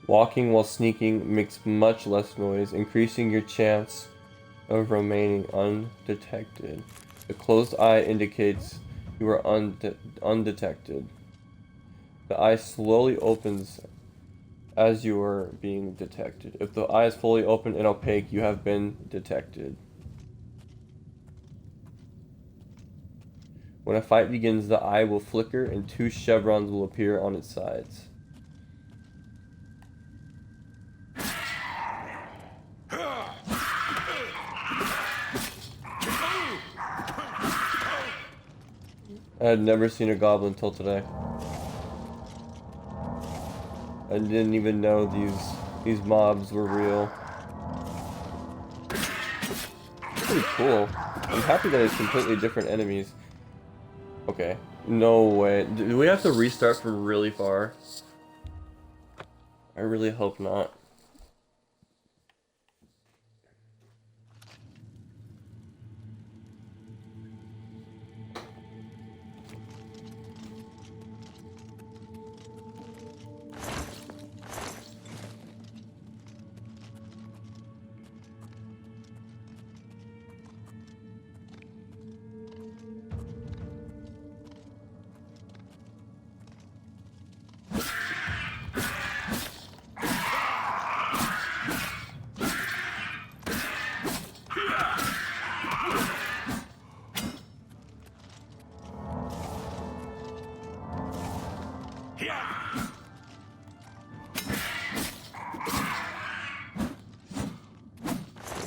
Walking while sneaking makes much less noise, increasing your chance of remaining undetected. The closed eye indicates you are undetected. The eye slowly opens as you are being detected. If the eye is fully open and opaque, you have been detected. When a fight begins, the eye will flicker and 2 chevrons will appear on its sides. I had never seen a goblin till today. I didn't even know these mobs were real. Pretty cool. I'm happy that it's completely different enemies. Okay. No way. Do we have to restart from really far? I really hope not.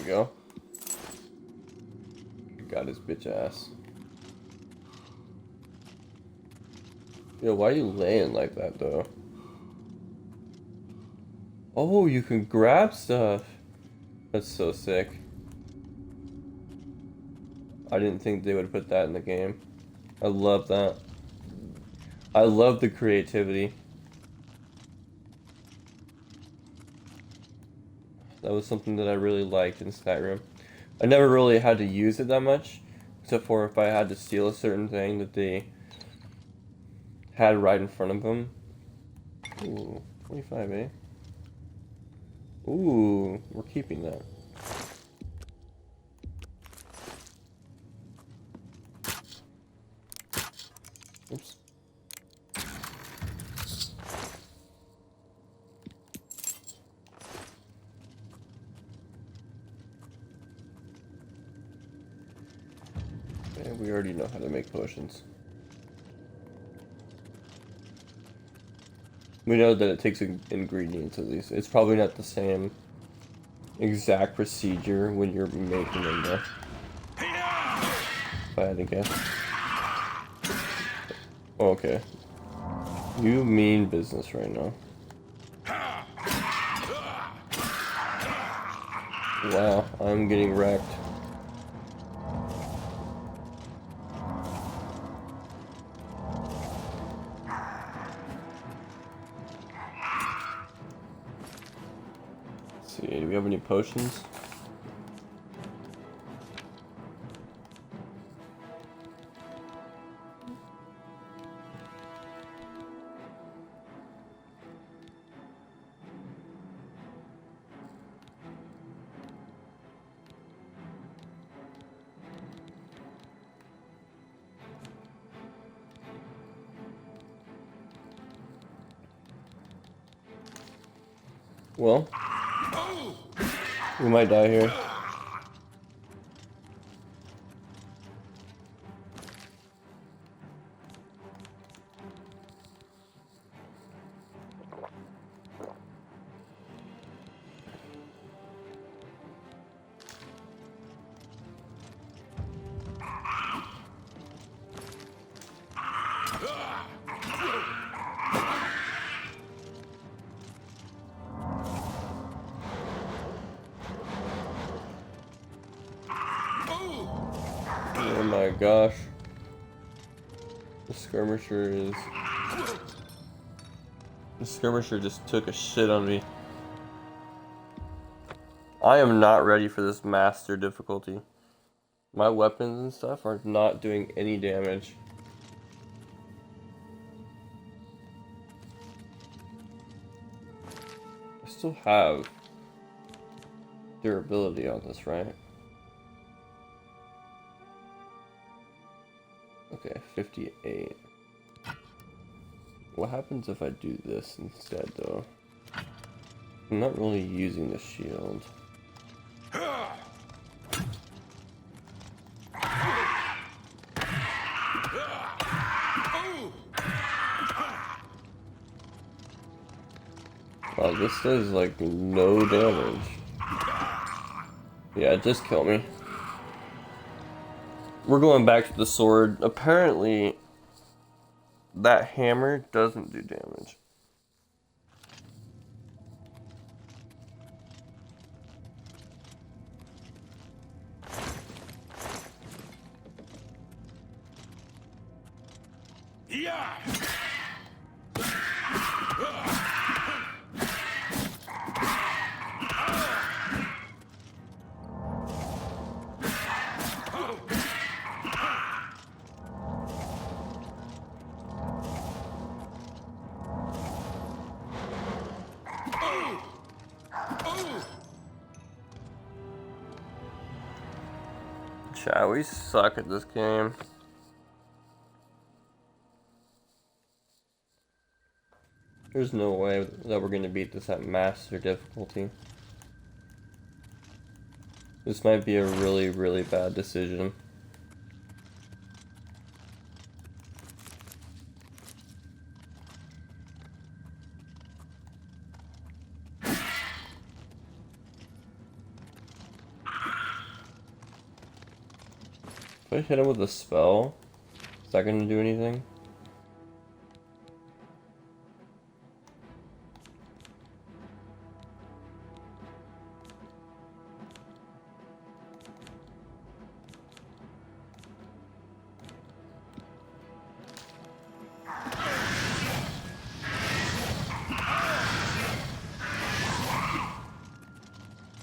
Go. Got his bitch ass. Yo, why are you laying like that though? Oh, you can grab stuff. That's so sick. I didn't think they would put that in the game. I love that. I love the creativity. That was something that I really liked in Skyrim. I never really had to use it that much, except for if I had to steal a certain thing that they had right in front of them. Ooh, 25, eh? Ooh, we're keeping that. Oops. We already know how to make potions. We know that it takes ingredients at least. It's probably not the same exact procedure when you're making them though. If I had to guess. Okay. You mean business right now. Wow, I'm getting wrecked. Let's see, do we have any potions? Well, we might die here. Oh my gosh. The skirmisher just took a shit on me. I am not ready for this master difficulty. My weapons and stuff are not doing any damage. I still have durability on this, right? Okay, 58. What happens if I do this instead, though? I'm not really using the shield. Wow, this does like no damage. Yeah, just kill me. We're going back to the sword. Apparently, that hammer doesn't do damage. Yeah! Chat, we suck at this game. There's no way that we're gonna beat this at master difficulty. This might be a really, really bad decision. If I hit him with a spell, is that gonna do anything?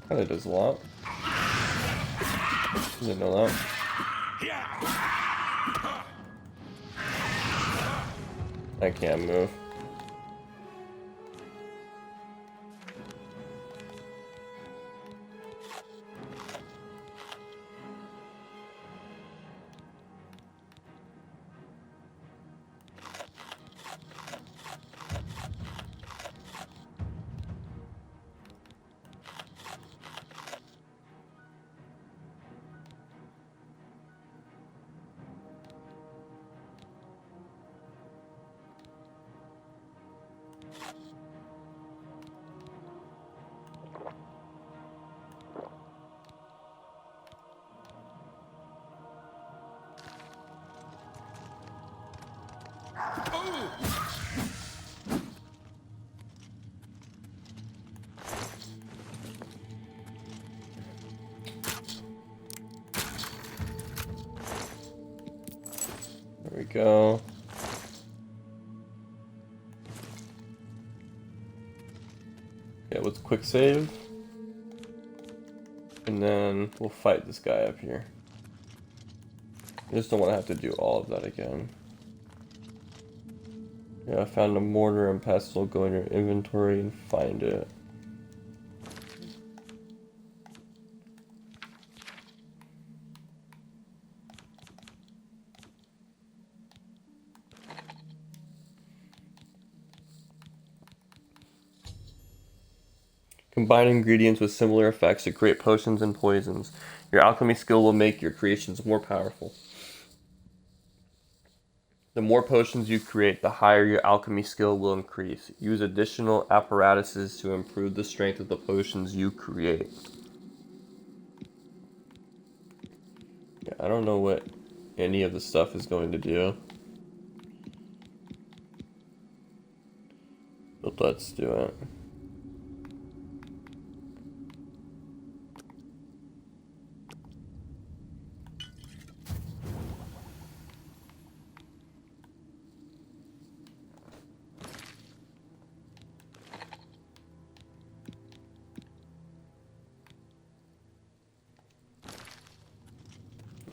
Kinda does a lot. Didn't know that. I can't move. There we go. Yeah, let's quick save. And then we'll fight this guy up here. I just don't want to have to do all of that again. Yeah, I found a mortar and pestle. Go in your inventory and find it. Combine ingredients with similar effects to create potions and poisons. Your alchemy skill will make your creations more powerful. The more potions you create, the higher your alchemy skill will increase. Use additional apparatuses to improve the strength of the potions you create. Yeah, I don't know what any of the stuff is going to do. But let's do it.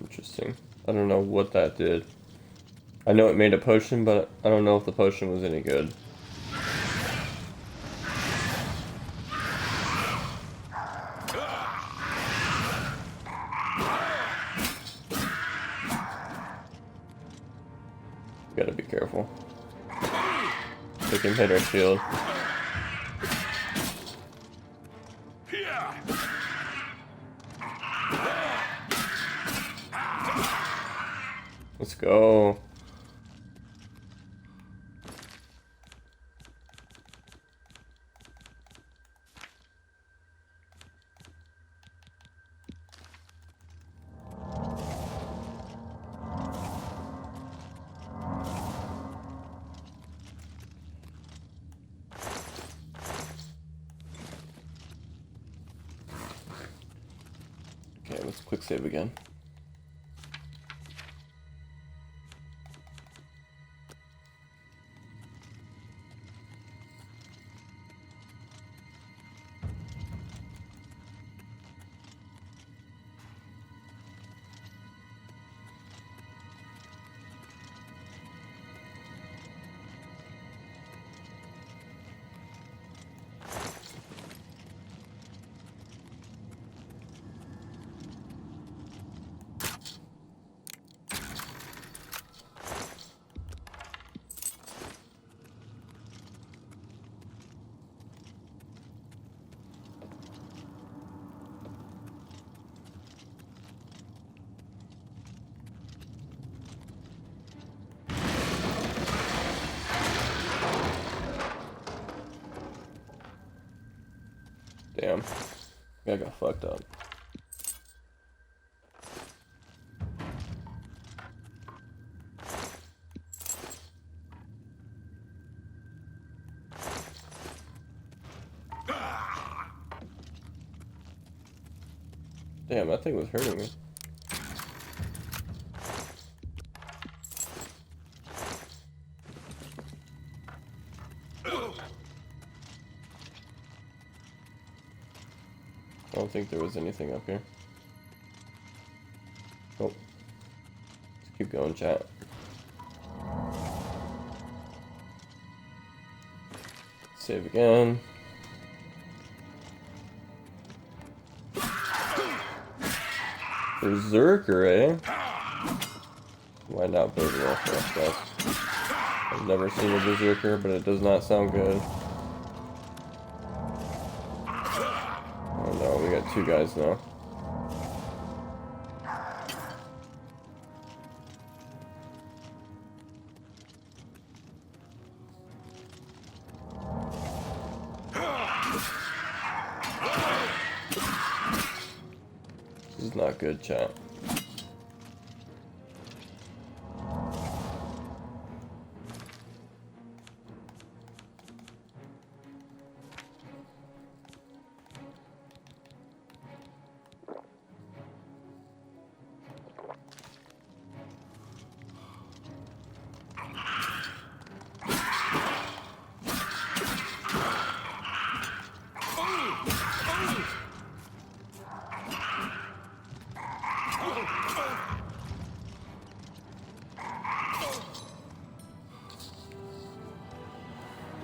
Interesting. I don't know what that did. I know it made a potion, but I don't know if the potion was any good. Gotta be careful. We can hit our shield. Let's go. let's quick save again. Damn. I got fucked up. Damn, that thing was hurting me. I don't think there was anything up here. Oh. Let's keep going, chat. Save again. Berserker, eh? Might not bode well for us, guys. I've never seen a Berserker, but it does not sound good. Oh no, we got two guys now. This is not good, chat.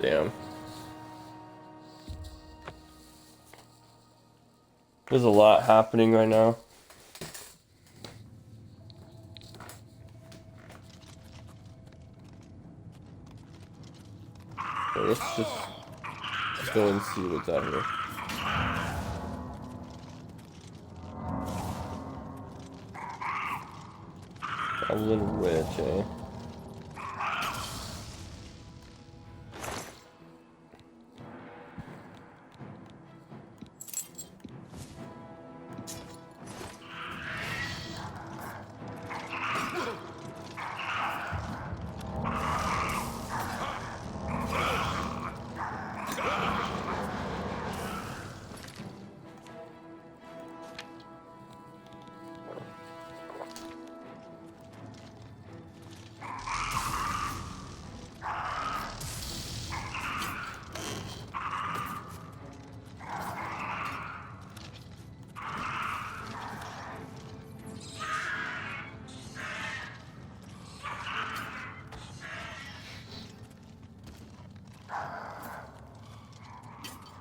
Damn. There's a lot happening right now. So let's just go and see what's out here. Goblin Witch, eh?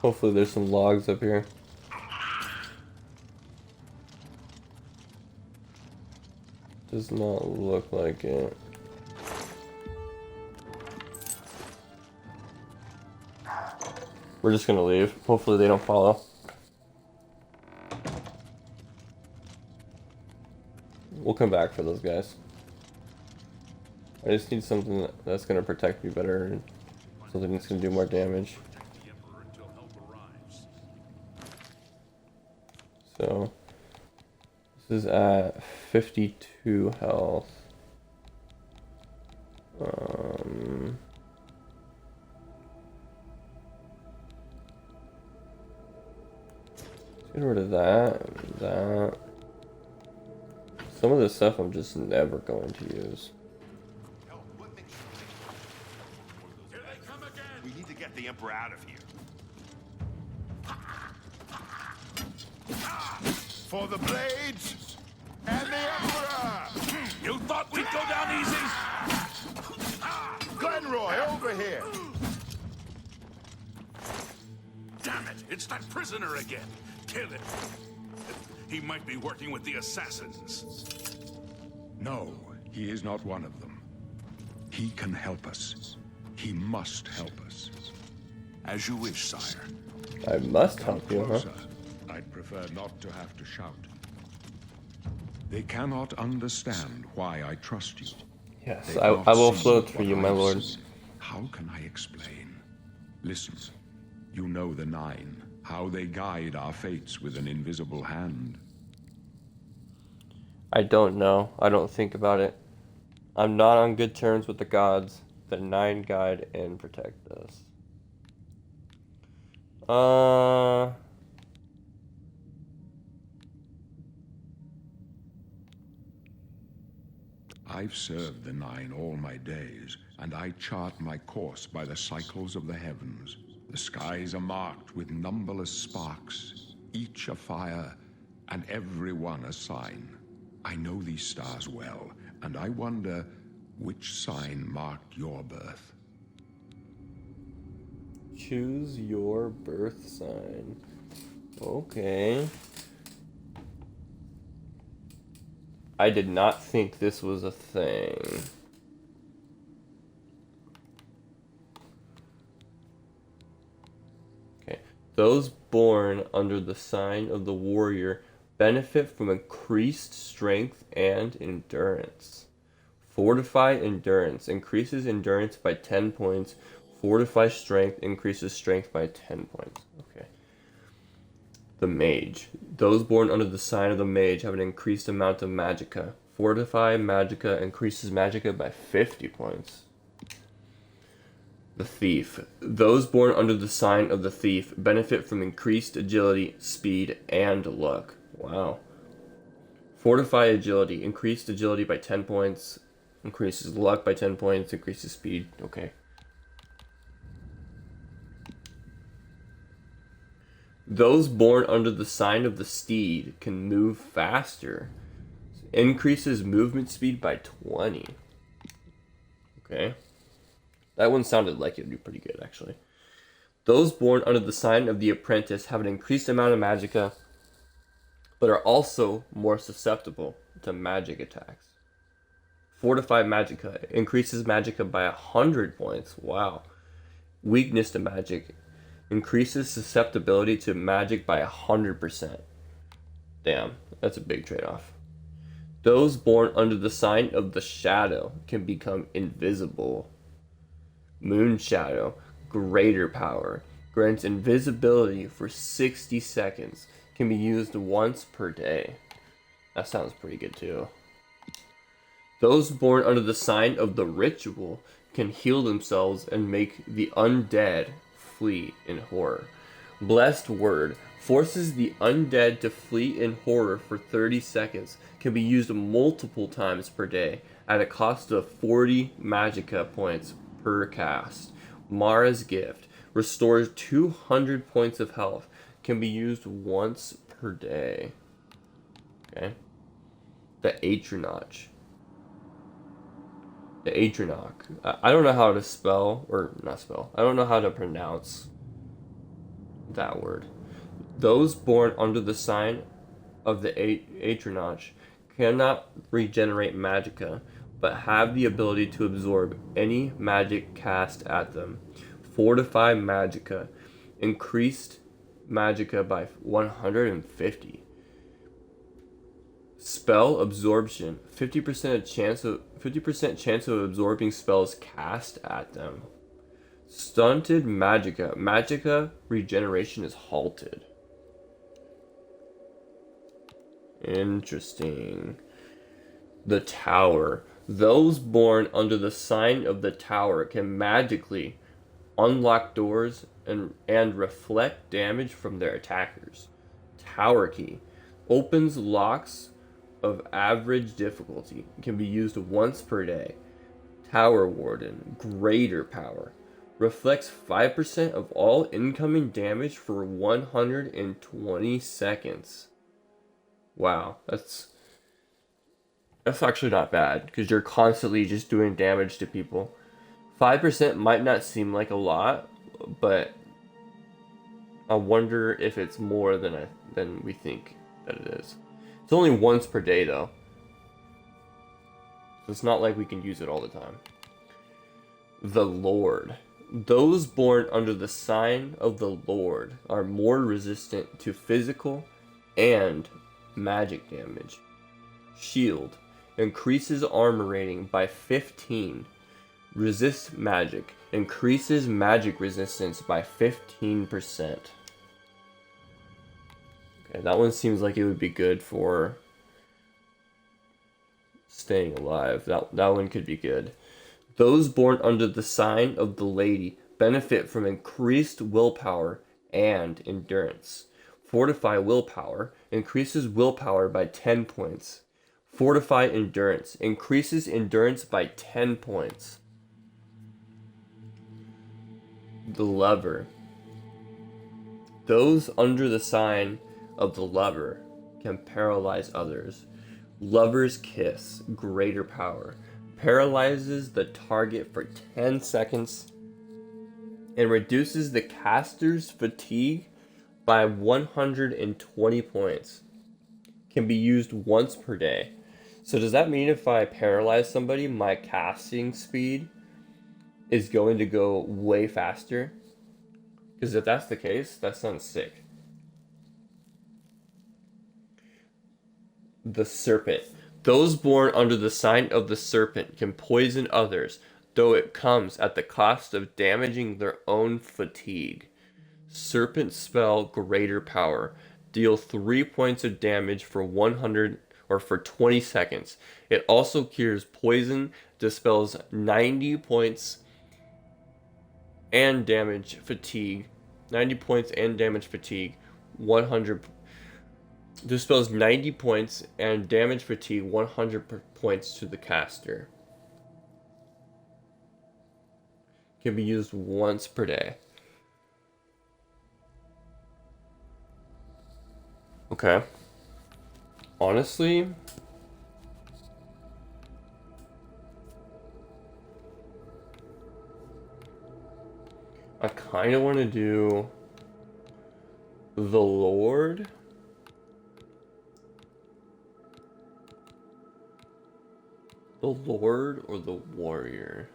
Hopefully there's some logs up here. Does not look like it. We're just gonna leave. Hopefully they don't follow. We'll come back for those guys. I just need something that's gonna protect me better and something that's gonna do more damage. So this is at 52 health. Let's get rid of that. That. Some of this stuff I'm just never going to use. Hell, what makes you think? Here they come again! We need to get the Emperor out of here. For the blades and the Emperor! You thought we'd go down easy? Glenroy, over here! Damn it! It's that prisoner again! Kill him! He might be working with the assassins. No, he is not one of them. He can help us. He must help us. As you wish, sire. I must help you, huh? Closer. I'd prefer not to have to shout. They cannot understand why I trust you. Yes, They've I not will seen float for what you, my I've lord. seen. How can I explain? Listen, you know the Nine, how they guide our fates with an invisible hand. I don't know. I don't think about it. I'm not on good terms with the gods. The Nine guide and protect us. I've served the Nine all my days, and I chart my course by the cycles of the heavens. The skies are marked with numberless sparks, each a fire, and every one a sign. I know these stars well, and I wonder which sign marked your birth. Choose your birth sign. Okay. I did not think this was a thing. Okay. Those born under the sign of the warrior benefit from increased strength and endurance. Fortify endurance. Increases endurance by 10 points. Fortify strength. Increases strength by 10 points. Okay. The mage. Those born under the sign of the mage have an increased amount of magicka. Fortify magicka increases magicka by 50 points. The thief. Those born under the sign of the thief benefit from increased agility, speed, and luck. Wow. Fortify agility. Increased agility by 10 points. Increases luck by 10 points. Increases speed. Okay. Those born under the sign of the steed can move faster. Increases movement speed by 20. Okay. That one sounded like it would be pretty good, actually. Those born under the sign of the apprentice have an increased amount of magicka, but are also more susceptible to magic attacks. Fortify magicka increases magicka by 100 points. Wow. Weakness to magic increases susceptibility to magic by 100%. Damn, that's a big trade-off. Those born under the sign of the shadow can become invisible. Moon shadow, greater power, grants invisibility for 60 seconds, can be used once per day. That sounds pretty good too. Those born under the sign of the ritual can heal themselves and make the undead flee in horror. Blessed word forces the undead to flee in horror for 30 seconds, can be used multiple times per day at a cost of 40 magicka points per cast. Mara's gift restores 200 points of health, can be used once per day. Okay. The Atronach. The Atronach. I don't know how to spell, or not spell. I don't know how to pronounce that word. Those born under the sign of the Atronach cannot regenerate magicka, but have the ability to absorb any magic cast at them. Fortify magicka. Increased magicka by 150. Spell absorption. 50% chance of absorbing spells cast at them. Stunted magicka. Magicka regeneration is halted. Interesting. The Tower. Those born under the sign of the Tower can magically unlock doors and reflect damage from their attackers. Tower key. Opens locks of average difficulty. It can be used once per day. Tower Warden, greater power. Reflects 5% of all incoming damage for 120 seconds. Wow, that's actually not bad, because you're constantly just doing damage to people. 5% might not seem like a lot, but I wonder if it's more than we think that it is. It's only once per day, though. So it's not like we can use it all the time. The Lord. Those born under the sign of the Lord are more resistant to physical and magic damage. Shield. Increases armor rating by 15. Resist magic. Increases magic resistance by 15%. Okay, that one seems like it would be good for staying alive. That one could be good. Those born under the sign of the Lady benefit from increased willpower and endurance. Fortify willpower. Increases willpower by 10 points. Fortify endurance. Increases endurance by 10 points. The Lover. Those under the sign of the Lover can paralyze others. Lover's Kiss. Greater power. Paralyzes the target for 10 seconds and reduces the caster's fatigue by 120 points. Can be used once per day. So does that mean if I paralyze somebody, my casting speed is going to go way faster? Because if that's the case, that sounds sick. The Serpent. Those born under the sign of the Serpent can poison others, though it comes at the cost of damaging their own fatigue. Serpent spell, greater power. Deal 3 points of damage for 100 or for 20 seconds. It also cures poison, dispels 90 points and damage fatigue. 90 points and damage fatigue. 100 dispels 90 points and damage fatigue 100 points to the caster. Can be used once per day. Okay. Honestly, I kind of want to do the Lord. The Lord or the Warrior?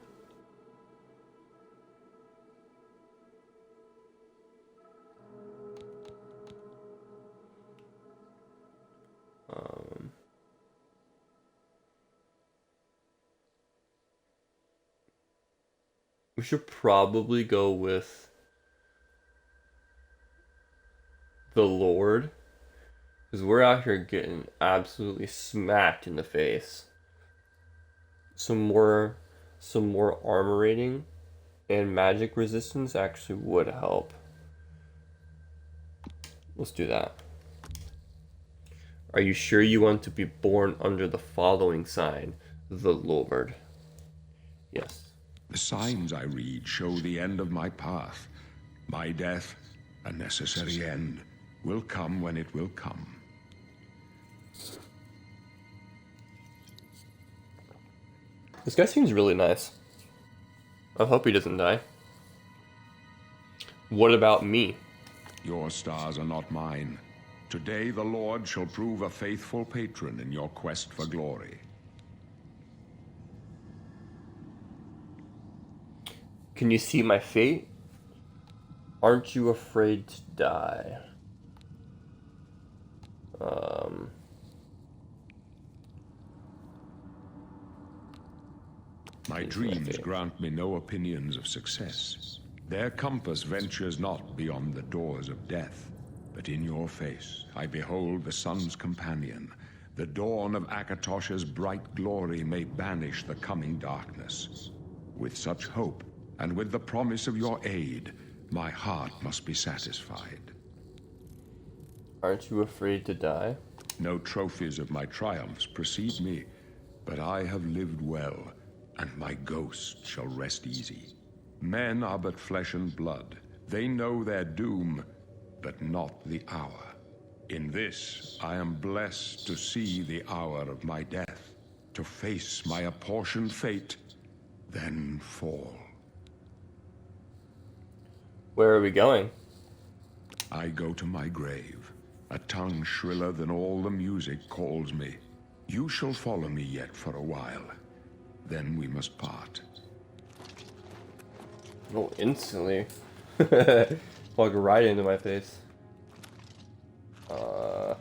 We should probably go with the Lord, because we're out here getting absolutely smacked in the face. Some more armor rating and magic resistance actually would help. Let's do that. Are you sure you want to be born under the following sign, the Lord? Yes. The signs I read show the end of my path. My death, a necessary end, will come when it will come. This guy seems really nice. I hope he doesn't die. What about me? Your stars are not mine. Today the Lord shall prove a faithful patron in your quest for glory. Can you see my fate? Aren't you afraid to die? My dreams grant me no opinions of success. Their compass ventures not beyond the doors of death. But in your face I behold the sun's companion. The dawn of Akatosh's bright glory may banish the coming darkness. With such hope, and with the promise of your aid, my heart must be satisfied. Aren't you afraid to die? No trophies of my triumphs precede me, but I have lived well, and my ghost shall rest easy. Men are but flesh and blood. They know their doom, but not the hour. In this, I am blessed to see the hour of my death, to face my apportioned fate, then fall. Where are we going? I go to my grave. A tongue shriller than all the music calls me. You shall follow me yet for a while. Then we must part. Oh, instantly. Walk right into my face. Where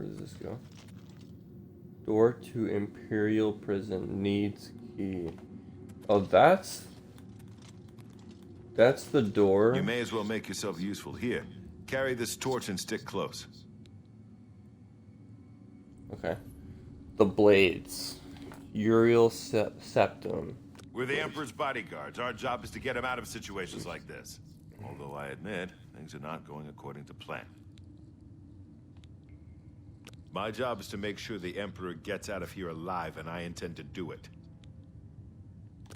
does this go? Door to Imperial Prison needs key. Oh, that's the door. You may as well make yourself useful. Here, carry this torch and stick close. Okay. The blades. Uriel septum. We're the Emperor's bodyguards. Our job is to get him out of situations like this. Although I admit, things are not going according to plan. My job is to make sure the Emperor gets out of here alive, and I intend to do it.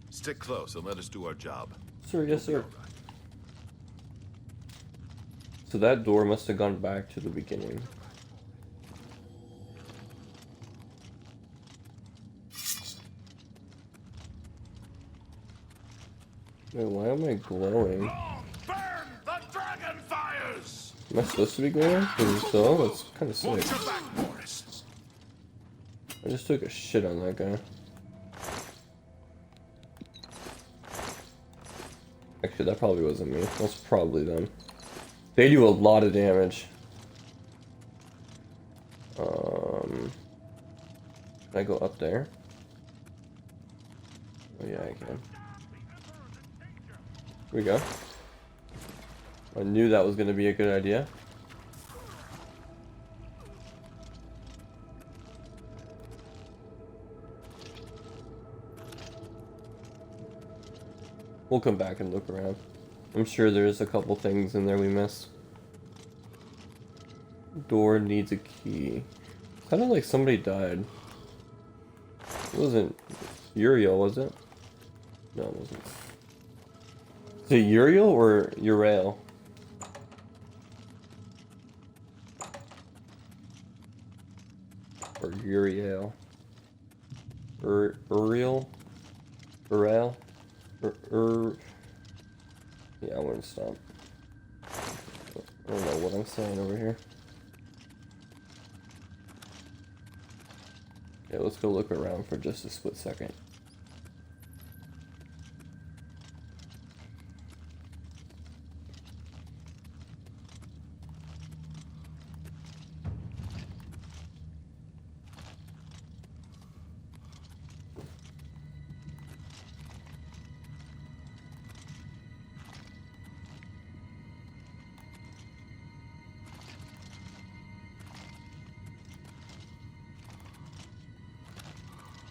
Stick close and let us do our job. Sir, yes, sir. So that door must have gone back to the beginning. Wait, why am I glowing? Long burn the dragon fires! Am I supposed to be glowing? Because if so, that's kind of sick. Watch your back, Morris. I just took a shit on that guy. Actually, that probably wasn't me. That's probably them. They do a lot of damage. Can I go up there? Oh yeah, I can. Here we go. I knew that was going to be a good idea. We'll come back and look around. I'm sure there's a couple things in there we missed. Door needs a key. Kind of like somebody died. It wasn't Uriel, was it? No, it wasn't. Is it Uriel or Uriel? Or Uriel? Uriel? Uriel? Yeah, I'm gonna stop. I don't know what I'm saying over here. Okay, let's go look around for just a split second.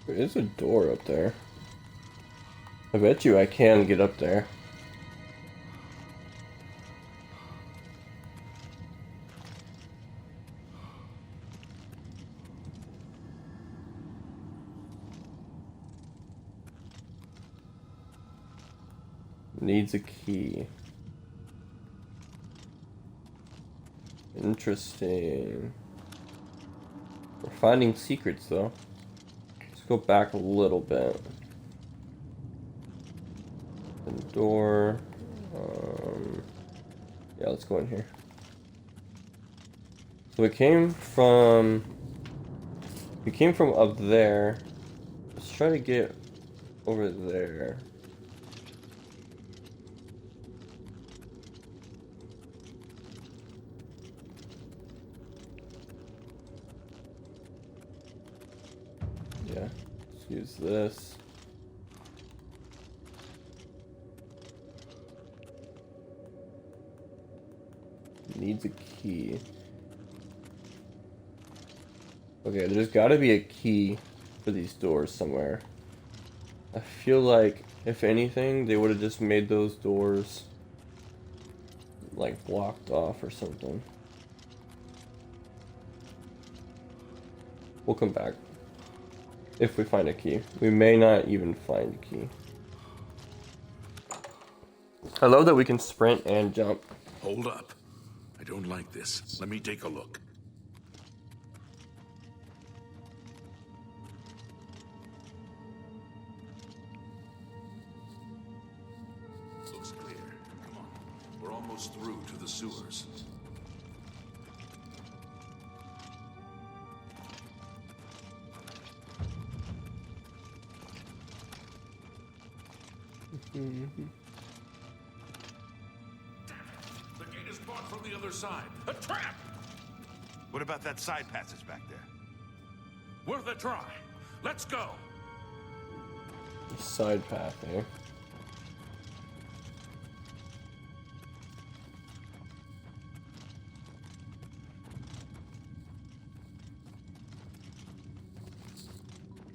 There is a door up there. I bet you I can get up there. Needs a key. Interesting. We're finding secrets though. Go back a little bit. The door. Yeah, let's go in here. So we came from up there. Let's try to get over there. Yeah, let's use this. Needs a key. Okay, there's gotta be a key for these doors somewhere. I feel like, if anything, they would have just made those doors like blocked off or something. We'll come back. If we find a key. We may not even find a key. I love that we can sprint and jump. Hold up. I don't like this. Let me take a look. Looks clear. Come on. We're almost through to the sewers. The gate is blocked from the other side. A trap! What about that side passage back there? Worth a try. Let's go. Side path there.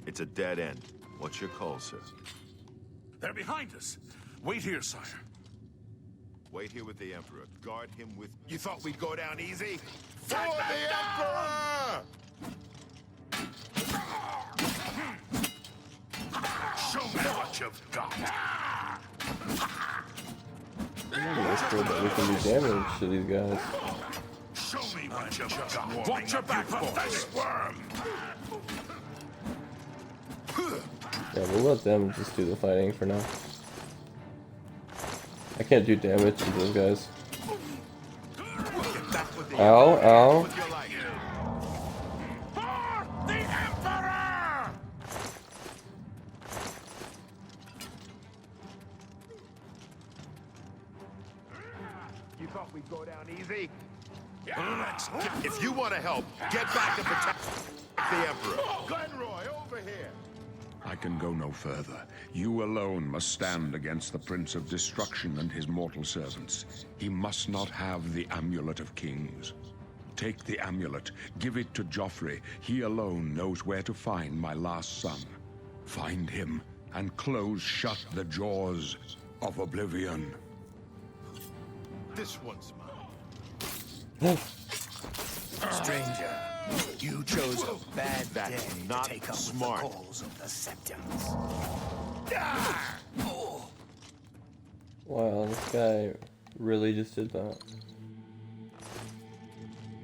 It's a dead end. What's your call, sir? They're behind us. Wait here, sire. Wait here with the Emperor. Guard him with... You thought we'd go down easy? For the Emperor! Show me what you've got. That's cool that we can do damage to these guys. Show me what you've got. Watch your back, pathetic worm. Yeah, we'll let them just do the fighting for now. I can't do damage to those guys. Ow, ow. For the Emperor! You thought we'd go down easy? If you want to help, get back and protect the Emperor. Glenroy, over here. I can go no further. You alone must stand against the Prince of Destruction and his mortal servants. He must not have the Amulet of Kings. Take the amulet, give it to Joffrey. He alone knows where to find my last son. Find him and close shut the jaws of Oblivion. This one's mine. Stranger, you chose a bad That's day not to take up smart. with the calls of the Septons. Ah! Oh. Wow, this guy really just did that.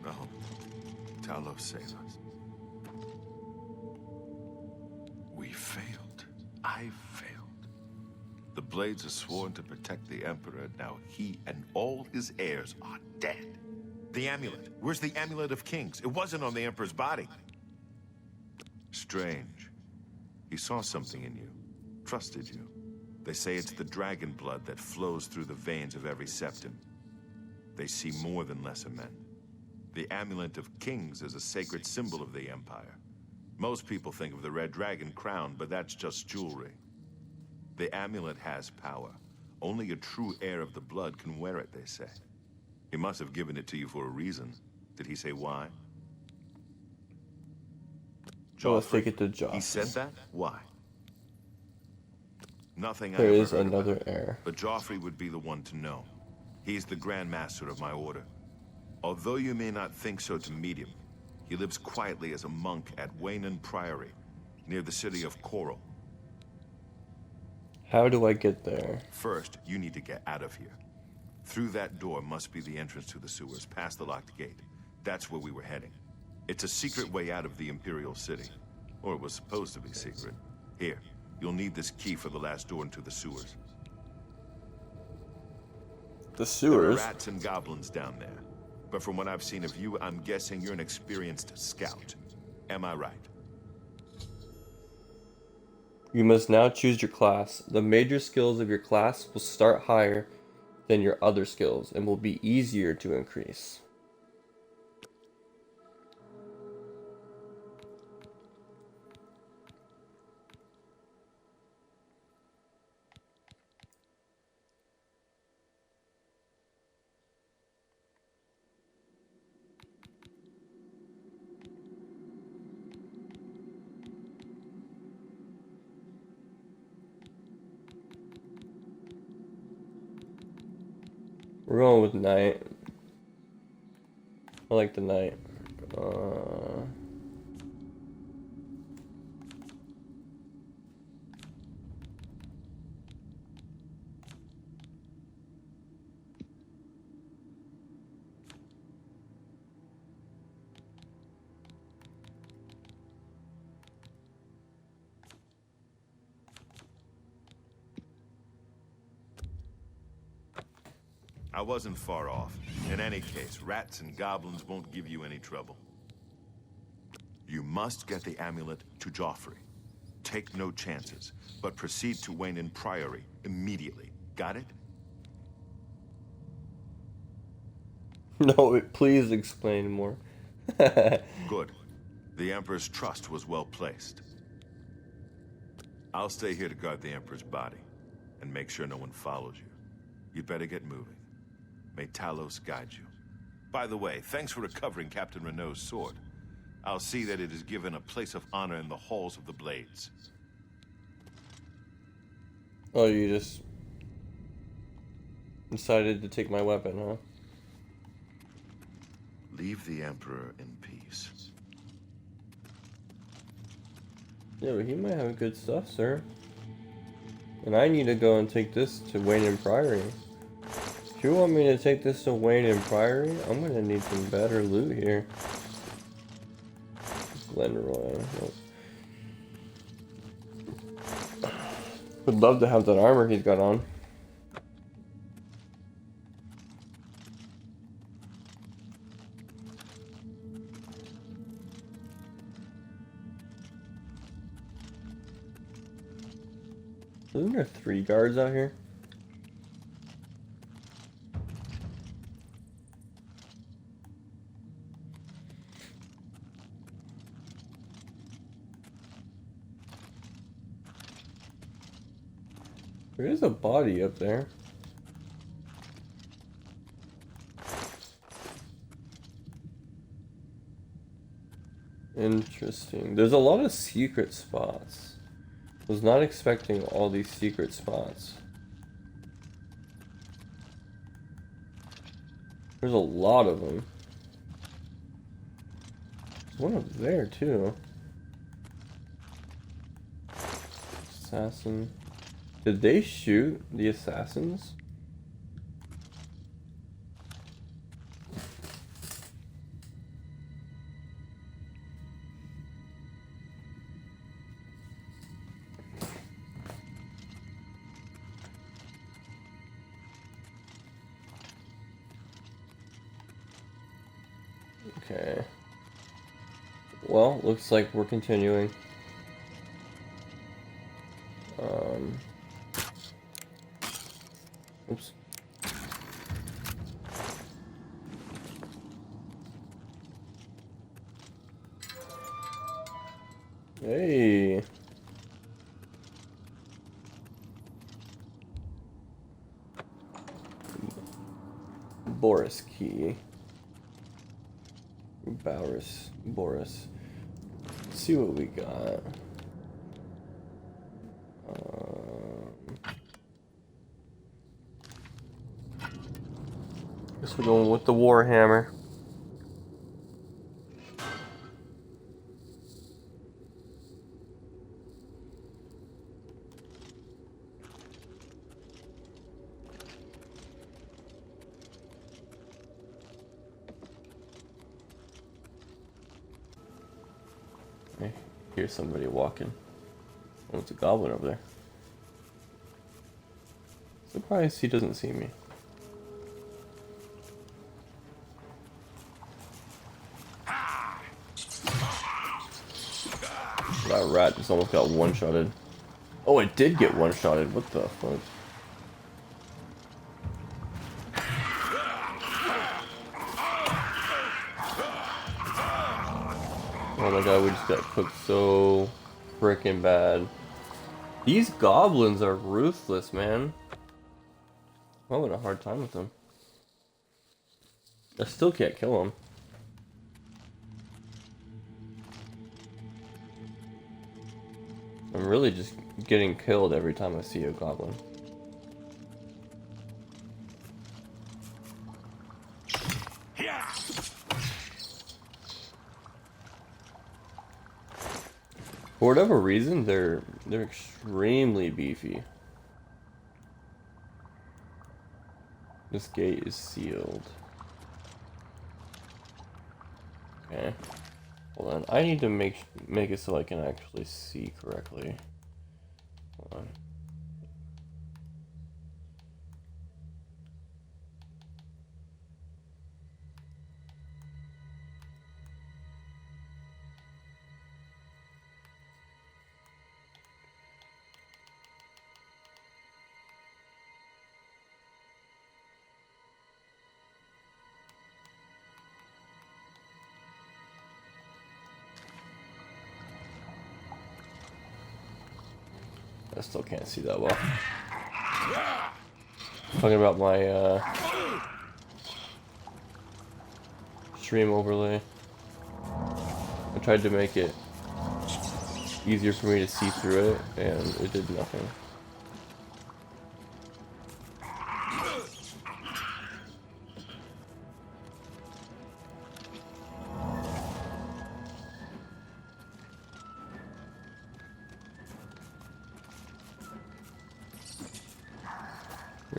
No. Talos save us. We failed. I failed. The Blades are sworn to protect the Emperor. Now he and all his heirs are dead. The amulet. Where's the Amulet of Kings? It wasn't on the Emperor's body. Strange. He saw something in you. Trusted you. They say it's the dragon blood that flows through the veins of every Septon. They see more than lesser men. The Amulet of Kings is a sacred symbol of the Empire. Most people think of the red dragon crown, but that's just jewelry. The amulet has power. Only a true heir of the blood can wear it, they say. He must have given it to you for a reason. Did he say why? So let's take it to Joffrey. He said that? Why? Nothing I There ever is heard another about. heir. But Joffrey would be the one to know. He's the Grand Master of my order. Although you may not think so to meet him, he lives quietly as a monk at Waynon Priory, near the city of Coral. How do I get there? First, you need to get out of here. Through that door must be the entrance to the sewers, past the locked gate. That's where we were heading. It's a secret way out of the Imperial City. Or it was supposed to be secret. Here, you'll need this key for the last door into the sewers. The There are sewers? rats and goblins down there. But from what I've seen of you, I'm guessing you're an experienced scout. Am I right? You must now choose your class. The major skills of your class will start higher than your other skills and will be easier to increase. We're going with night. I like the night. I wasn't far off. In any case, rats and goblins won't give you any trouble. You must get the amulet to Joffrey. Take no chances, but proceed to Wayne Priory immediately. Got it? No, please explain more. Good. The Emperor's trust was well placed. I'll stay here to guard the Emperor's body, and make sure no one follows you. You'd better get moving. May Talos guide you. By the way, thanks for recovering Captain Renault's sword. I'll see that it is given a place of honor in the halls of the Blades. Oh, you just decided to take my weapon, huh? Leave the Emperor in peace. Yeah, but he might have good stuff, sir. And I need to go and take this to Wayne Priory. If you want me to take this to Wayne Priory, I'm gonna need some better loot here. Glenroy. Nope. Would love to have that armor he's got on. Isn't there 3 guards out here? There is a body up there. Interesting. There's a lot of secret spots. Was not expecting all these secret spots. There's a lot of them. There's one up there too. Assassin. Did they shoot the assassins? Okay. Well, looks like we're continuing. Oops. Hey. Boris key. Boris. Let's see what we got. Guess we're going with the Warhammer. I hear somebody walking. Oh, it's a goblin over there. Surprised he doesn't see me. That rat just almost got one-shotted. Oh, it did get one-shotted. What the fuck? Oh my god, we just got cooked so freaking bad. These goblins are ruthless, man. I'm having a hard time with them. I still can't kill them. I'm really just getting killed every time I see a goblin. For whatever reason, they're extremely beefy. This gate is sealed. Okay. Hold on. I need to make it so I can actually see correctly. Hold on. I still can't see that well. Talking about my stream overlay. I tried to make it easier for me to see through it, and it did nothing.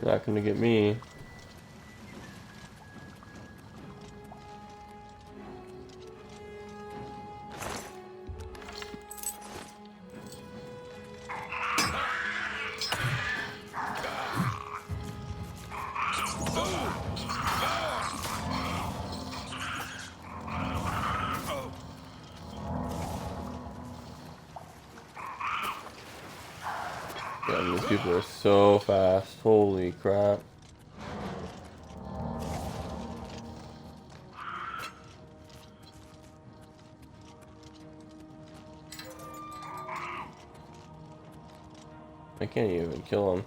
You're not gonna get me. Yeah, these people are so fast. Holy crap. I can't even kill him.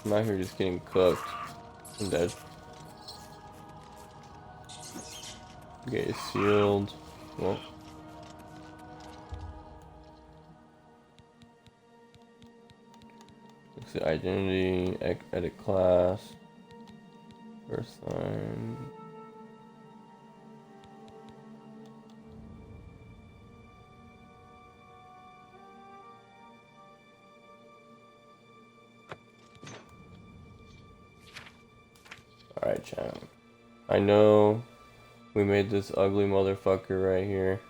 I'm out here just getting cooked. I'm dead. Gate is sealed. Well. Looks at identity, edit class, first line. Alright, chat. I know we made this ugly motherfucker right here.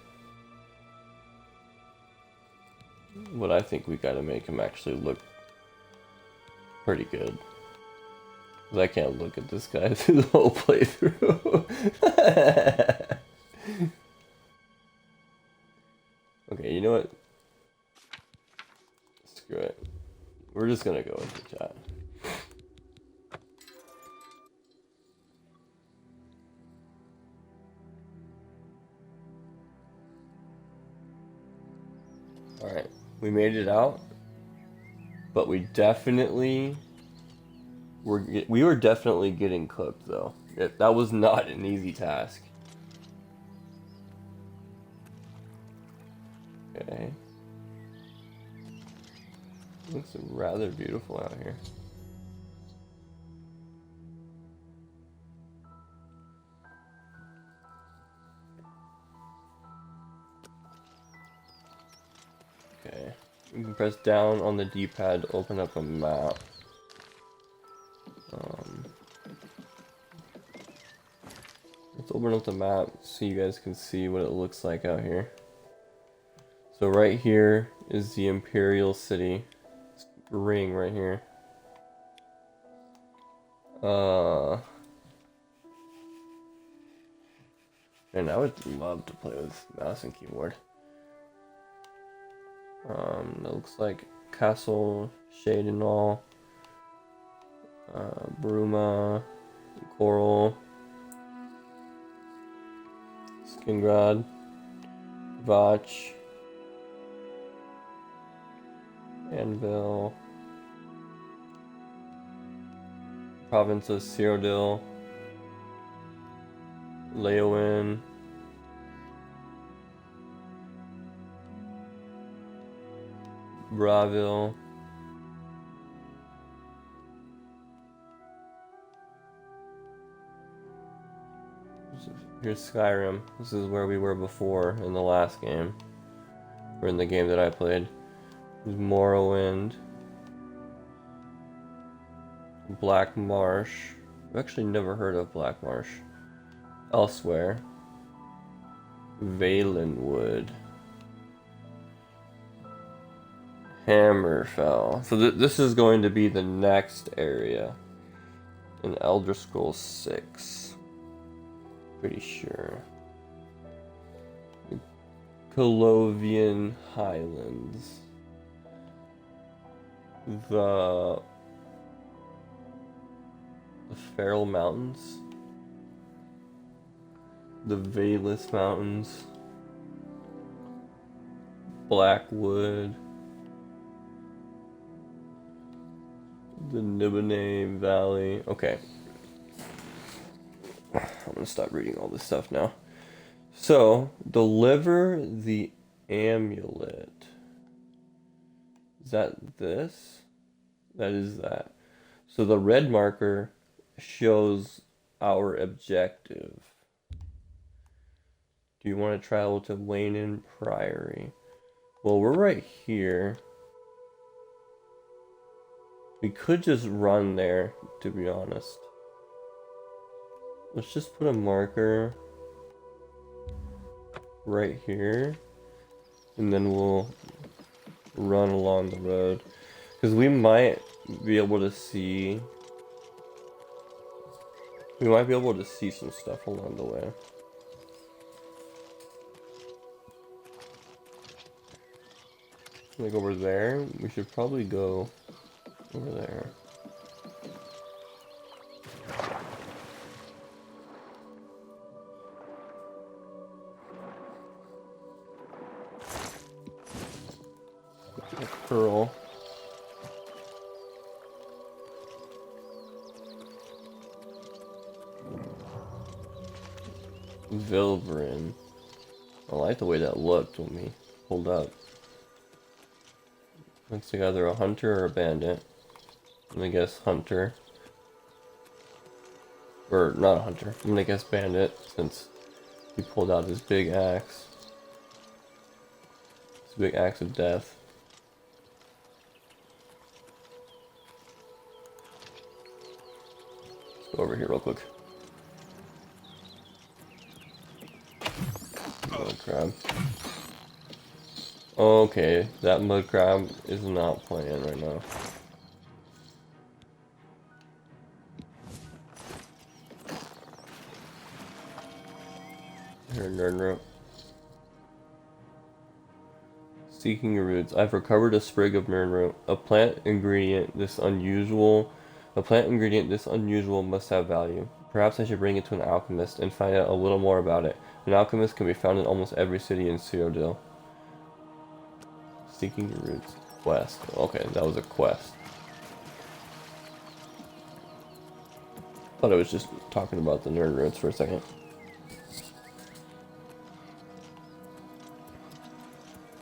But I think we gotta make him actually look pretty good. Because I can't look at this guy through the whole playthrough. Okay, you know what? Screw it. We're just gonna go into chat. Alright, we made it out, but we were definitely getting cooked though. That was not an easy task. Okay. Looks rather beautiful out here. Okay, you can press down on the D-pad to open up a map. Let's open up the map so you guys can see what it looks like out here. So right here is the Imperial City ring right here. And I would love to play with mouse and keyboard. It looks like Castle, Shade and all, Bruma, Coral, Skingrad, Vach, Anvil, Province of Cyrodiil, Leowin, Bravil, Here's Skyrim. This is where we were before in the last game. Or in the game that I played. There's Morrowind. Black Marsh. I've actually never heard of Black Marsh. Elsewhere. Valenwood. Hammerfell. So this is going to be the next area in Elder Scrolls 6. Pretty sure. The Colovian Highlands. The Feral Mountains. The Valus Mountains. Blackwood. The Niboname Valley. Okay. I'm gonna stop reading all this stuff now. So, deliver the amulet. Is that this? That is that. So the red marker shows our objective. Do you want to travel to Leynin Priory? Well, we're right here. We could just run there, to be honest. Let's just put a marker right here. And then we'll run along the road. Because we might be able to see... We might be able to see some stuff along the way. Like over there, we should probably go over there. A pearl. Vilbrin. I like the way that looked when we pulled up. Looks like either a hunter or a bandit. I'm gonna guess hunter. Or not a hunter. I'm gonna guess bandit since he pulled out his big axe. His big axe of death. Let's go over here real quick. Mud crab. Okay, that mud crab is not playing right now. Here, nerd rope. Seeking roots. I've recovered a sprig of nerdroot. A plant ingredient this unusual must have value. Perhaps I should bring it to an alchemist and find out a little more about it. An alchemist can be found in almost every city in Cyrodiil. Seeking roots. Quest. Okay, that was a quest. Thought I was just talking about the nerd roots for a second.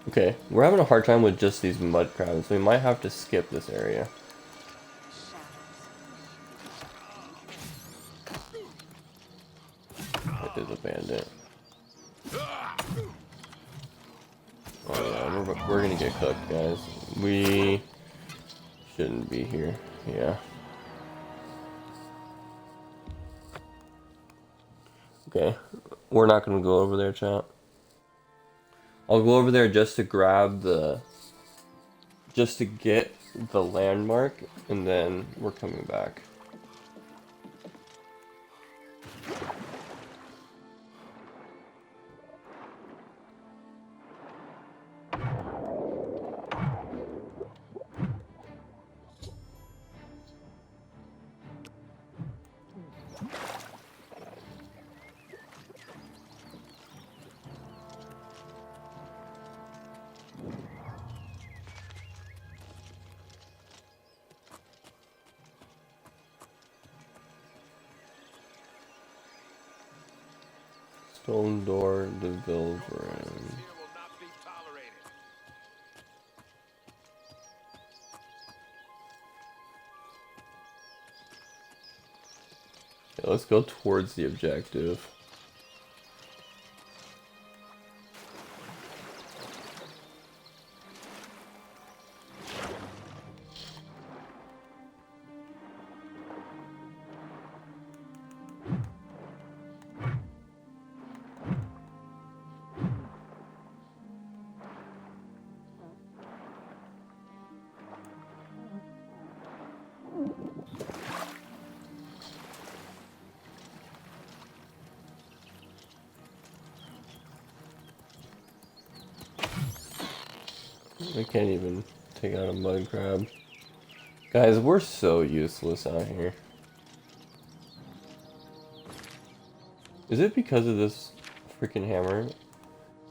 Okay, we're having a hard time with just these mud crabs. We might have to skip this area. That is a bandit. Oh yeah, we're gonna get cooked, guys. We shouldn't be here. Yeah. Okay, we're not gonna go over there, chat. I'll go over there just to grab just to get the landmark, and then we're coming back. Stone door, the Vilbrin. Okay, let's go towards the objective. I can't even take out a mud crab. Guys, we're so useless out here. Is it because of this freaking hammer?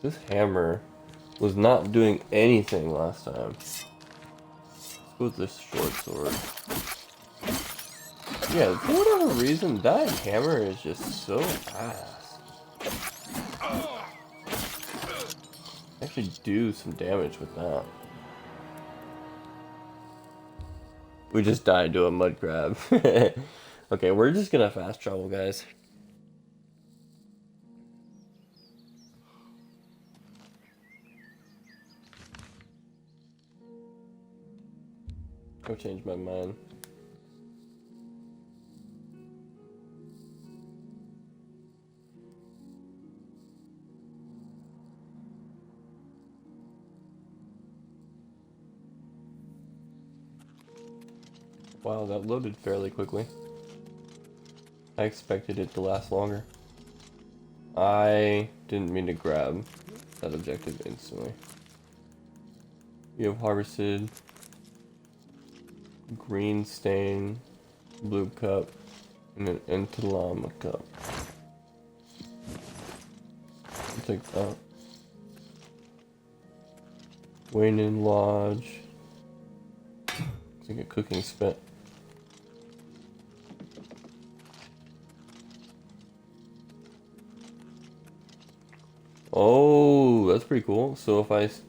This hammer was not doing anything last time. Let's go with this short sword. Yeah, for whatever reason, that hammer is just so ass. Actually do some damage with that. We just died to a mud crab. Okay, we're just gonna fast travel, guys. I'll change my mind. Wow, that loaded fairly quickly. I expected it to last longer. I didn't mean to grab that objective instantly. You have harvested green stain, blue cup, and an entalama cup. I'll take that. Wayne Lodge. It's like a cooking spit. Oh, that's pretty cool. So if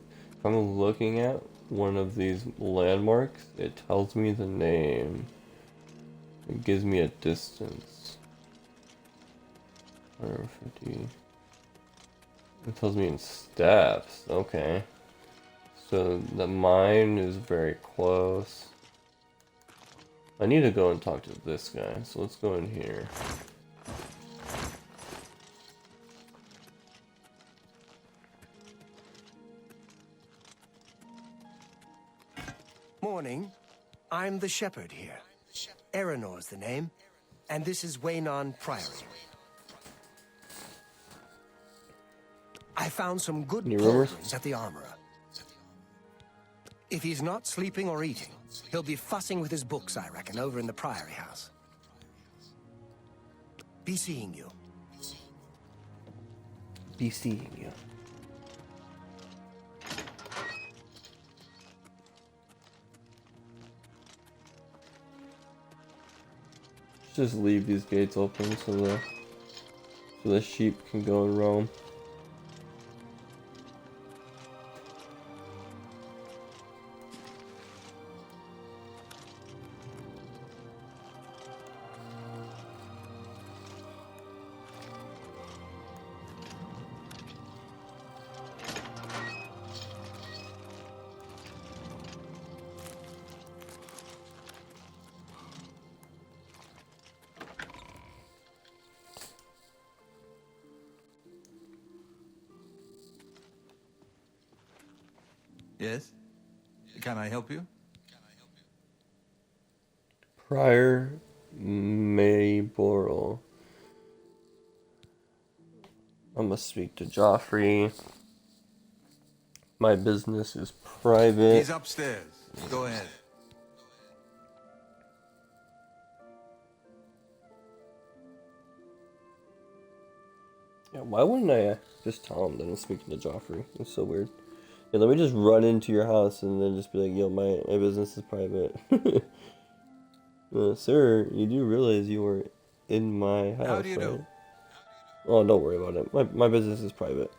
I'm looking at one of these landmarks, it tells me the name. It gives me a distance. 150. It tells me in steps. Okay. So the mine is very close. I need to go and talk to this guy. So let's go in here. Morning. I'm the shepherd here. Eranor's the name, and this is Waynon Priory. I found some good Any rumors? pauldrons at the armorer. If he's not sleeping or eating, he'll be fussing with his books, I reckon, over in the Priory house. Be seeing you. Be seeing you. Just leave these gates open so the sheep can go and roam. Yes? Can I help you? Prior Mayborrel. I must speak to Joffrey. My business is private. He's upstairs. Go ahead. Yeah, why wouldn't I just tell him that I'm speaking to Joffrey? It's so weird. Yeah, let me just run into your house and then just be like, yo, my business is private. Sir, you do realize you were in my house, How do you right? do? Oh, don't worry about it. My business is private.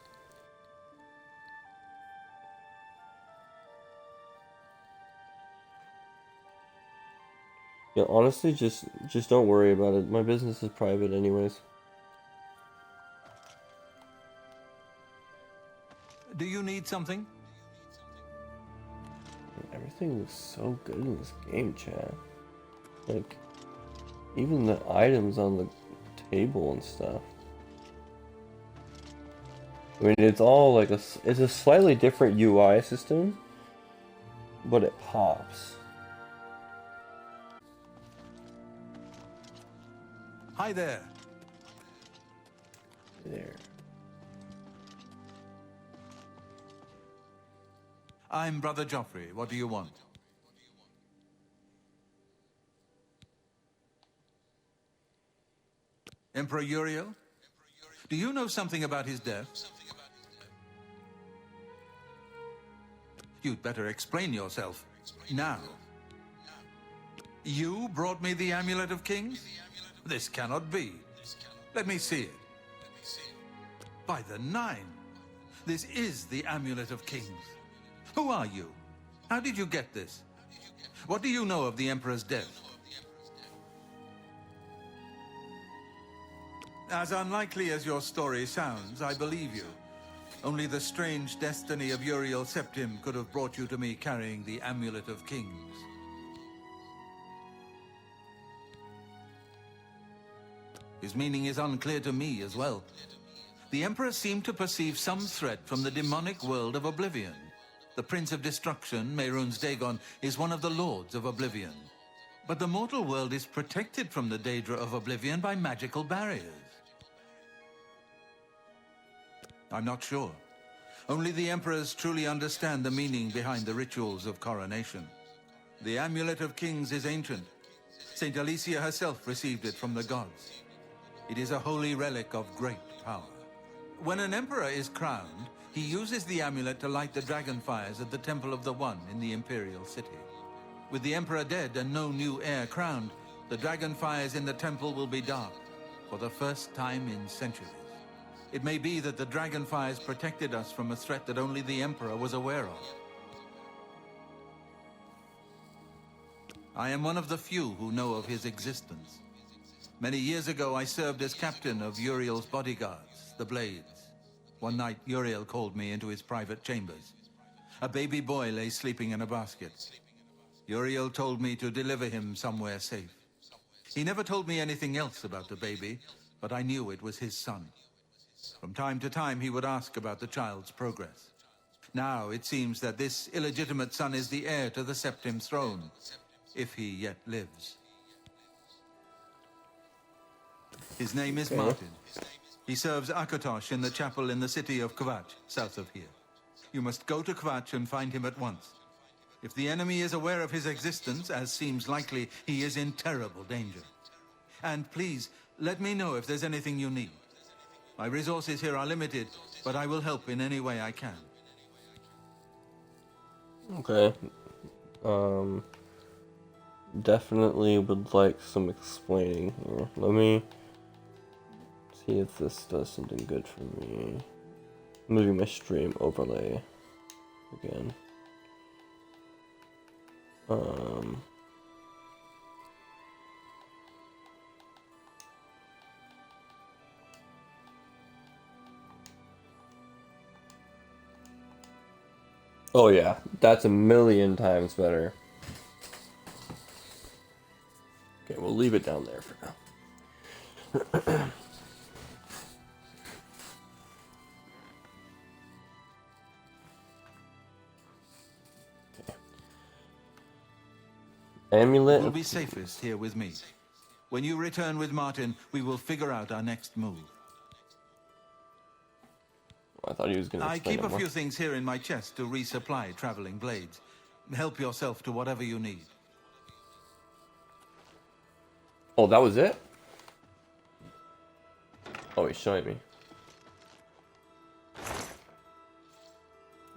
Yeah, honestly, just don't worry about it. My business is private anyways. Do you need something? Everything looks so good in this game, chat. Like, even the items on the table and stuff. I mean, it's all like it's a slightly different UI system, but it pops. Hi there. There. I'm Brother Joffrey. What do you want? Emperor Uriel? Do you know something about his death? You'd better explain yourself. Now. You brought me the Amulet of Kings? This cannot be. Let me see it. By the Nine! This is the Amulet of Kings. Who are you? How did you get this? What do you know of the Emperor's death? As unlikely as your story sounds, I believe you. Only the strange destiny of Uriel Septim could have brought you to me carrying the Amulet of Kings. His meaning is unclear to me as well. The Emperor seemed to perceive some threat from the demonic world of Oblivion. The Prince of Destruction, Mehrunes Dagon, is one of the Lords of Oblivion. But the mortal world is protected from the Daedra of Oblivion by magical barriers. I'm not sure. Only the Emperors truly understand the meaning behind the rituals of coronation. The Amulet of Kings is ancient. Saint Alicia herself received it from the gods. It is a holy relic of great power. When an emperor is crowned, he uses the amulet to light the dragon fires at the Temple of the One in the Imperial City. With the emperor dead and no new heir crowned, the dragon fires in the temple will be dark for the first time in centuries. It may be that the dragon fires protected us from a threat that only the emperor was aware of. I am one of the few who know of his existence. Many years ago, I served as captain of Uriel's bodyguards, the Blades. One night, Uriel called me into his private chambers. A baby boy lay sleeping in a basket. Uriel told me to deliver him somewhere safe. He never told me anything else about the baby, but I knew it was his son. From time to time, he would ask about the child's progress. Now, it seems that this illegitimate son is the heir to the Septim throne, if he yet lives. His name is Martin. He serves Akatosh in the chapel in the city of Kvatch, south of here. You must go to Kvatch and find him at once. If the enemy is aware of his existence, as seems likely, he is in terrible danger. And please, let me know if there's anything you need. My resources here are limited, but I will help in any way I can. Okay. Definitely would like some explaining here. Let me see if this does something good for me. Moving my stream overlay again. Oh yeah, that's a million times better. Okay, we'll leave it down there for now. Amulet. It will be safest here with me. When you return with Martin, we will figure out our next move. I thought he was going to I explain keep it a more. few things here in my chest to resupply traveling blades. Help yourself to whatever you need. Oh, that was it? Oh, he's showing me.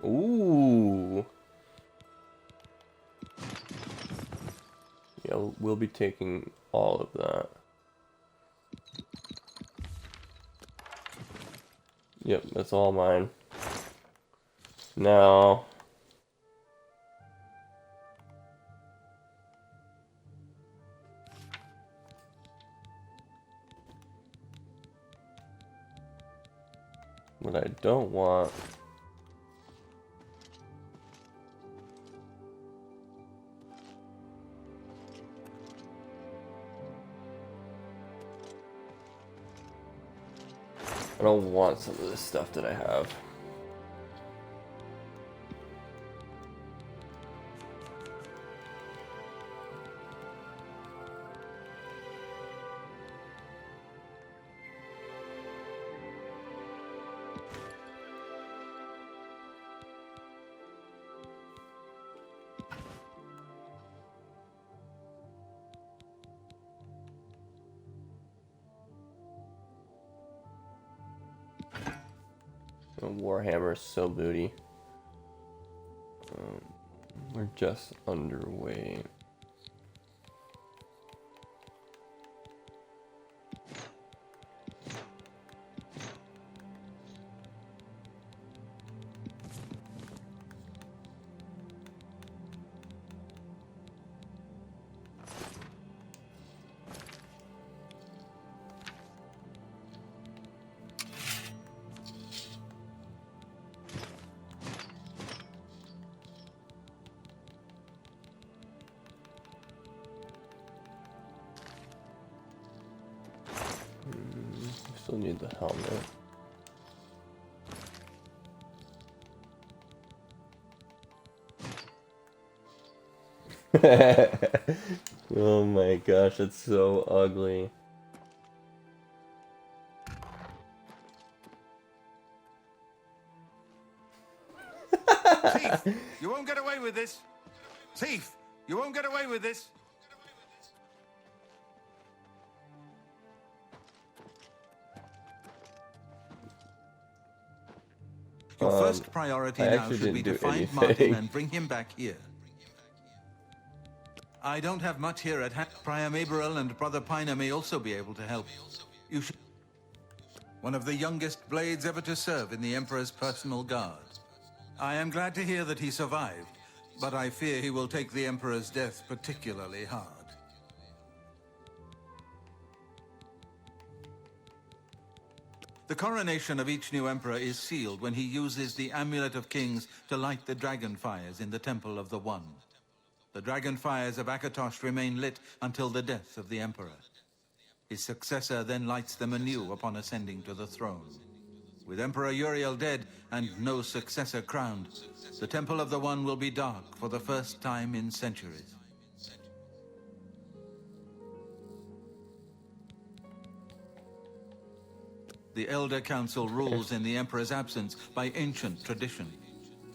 Ooh. Yeah, we'll be taking all of that. Yep, that's all mine. Now... what I don't want... I don't want some of this stuff that I have. Warhammer is so booty. We're just underway. Still need the helmet. Oh my gosh, it's so ugly. Thief! You won't get away with this! Thief! You won't get away with this! Your first priority I now actually should be didn't to do find anything. Martin and bring him back here. I don't have much here at hand. Prior Maberel and Brother Piner may also be able to help. You should... One of the youngest blades ever to serve in the Emperor's personal guard. I am glad to hear that he survived, but I fear he will take the Emperor's death particularly hard. The coronation of each new emperor is sealed when he uses the Amulet of Kings to light the dragon fires in the Temple of the One. The dragon fires of Akatosh remain lit until the death of the emperor. His successor then lights them anew upon ascending to the throne. With Emperor Uriel dead and no successor crowned, the Temple of the One will be dark for the first time in centuries. The Elder Council rules in the Emperor's absence by ancient tradition.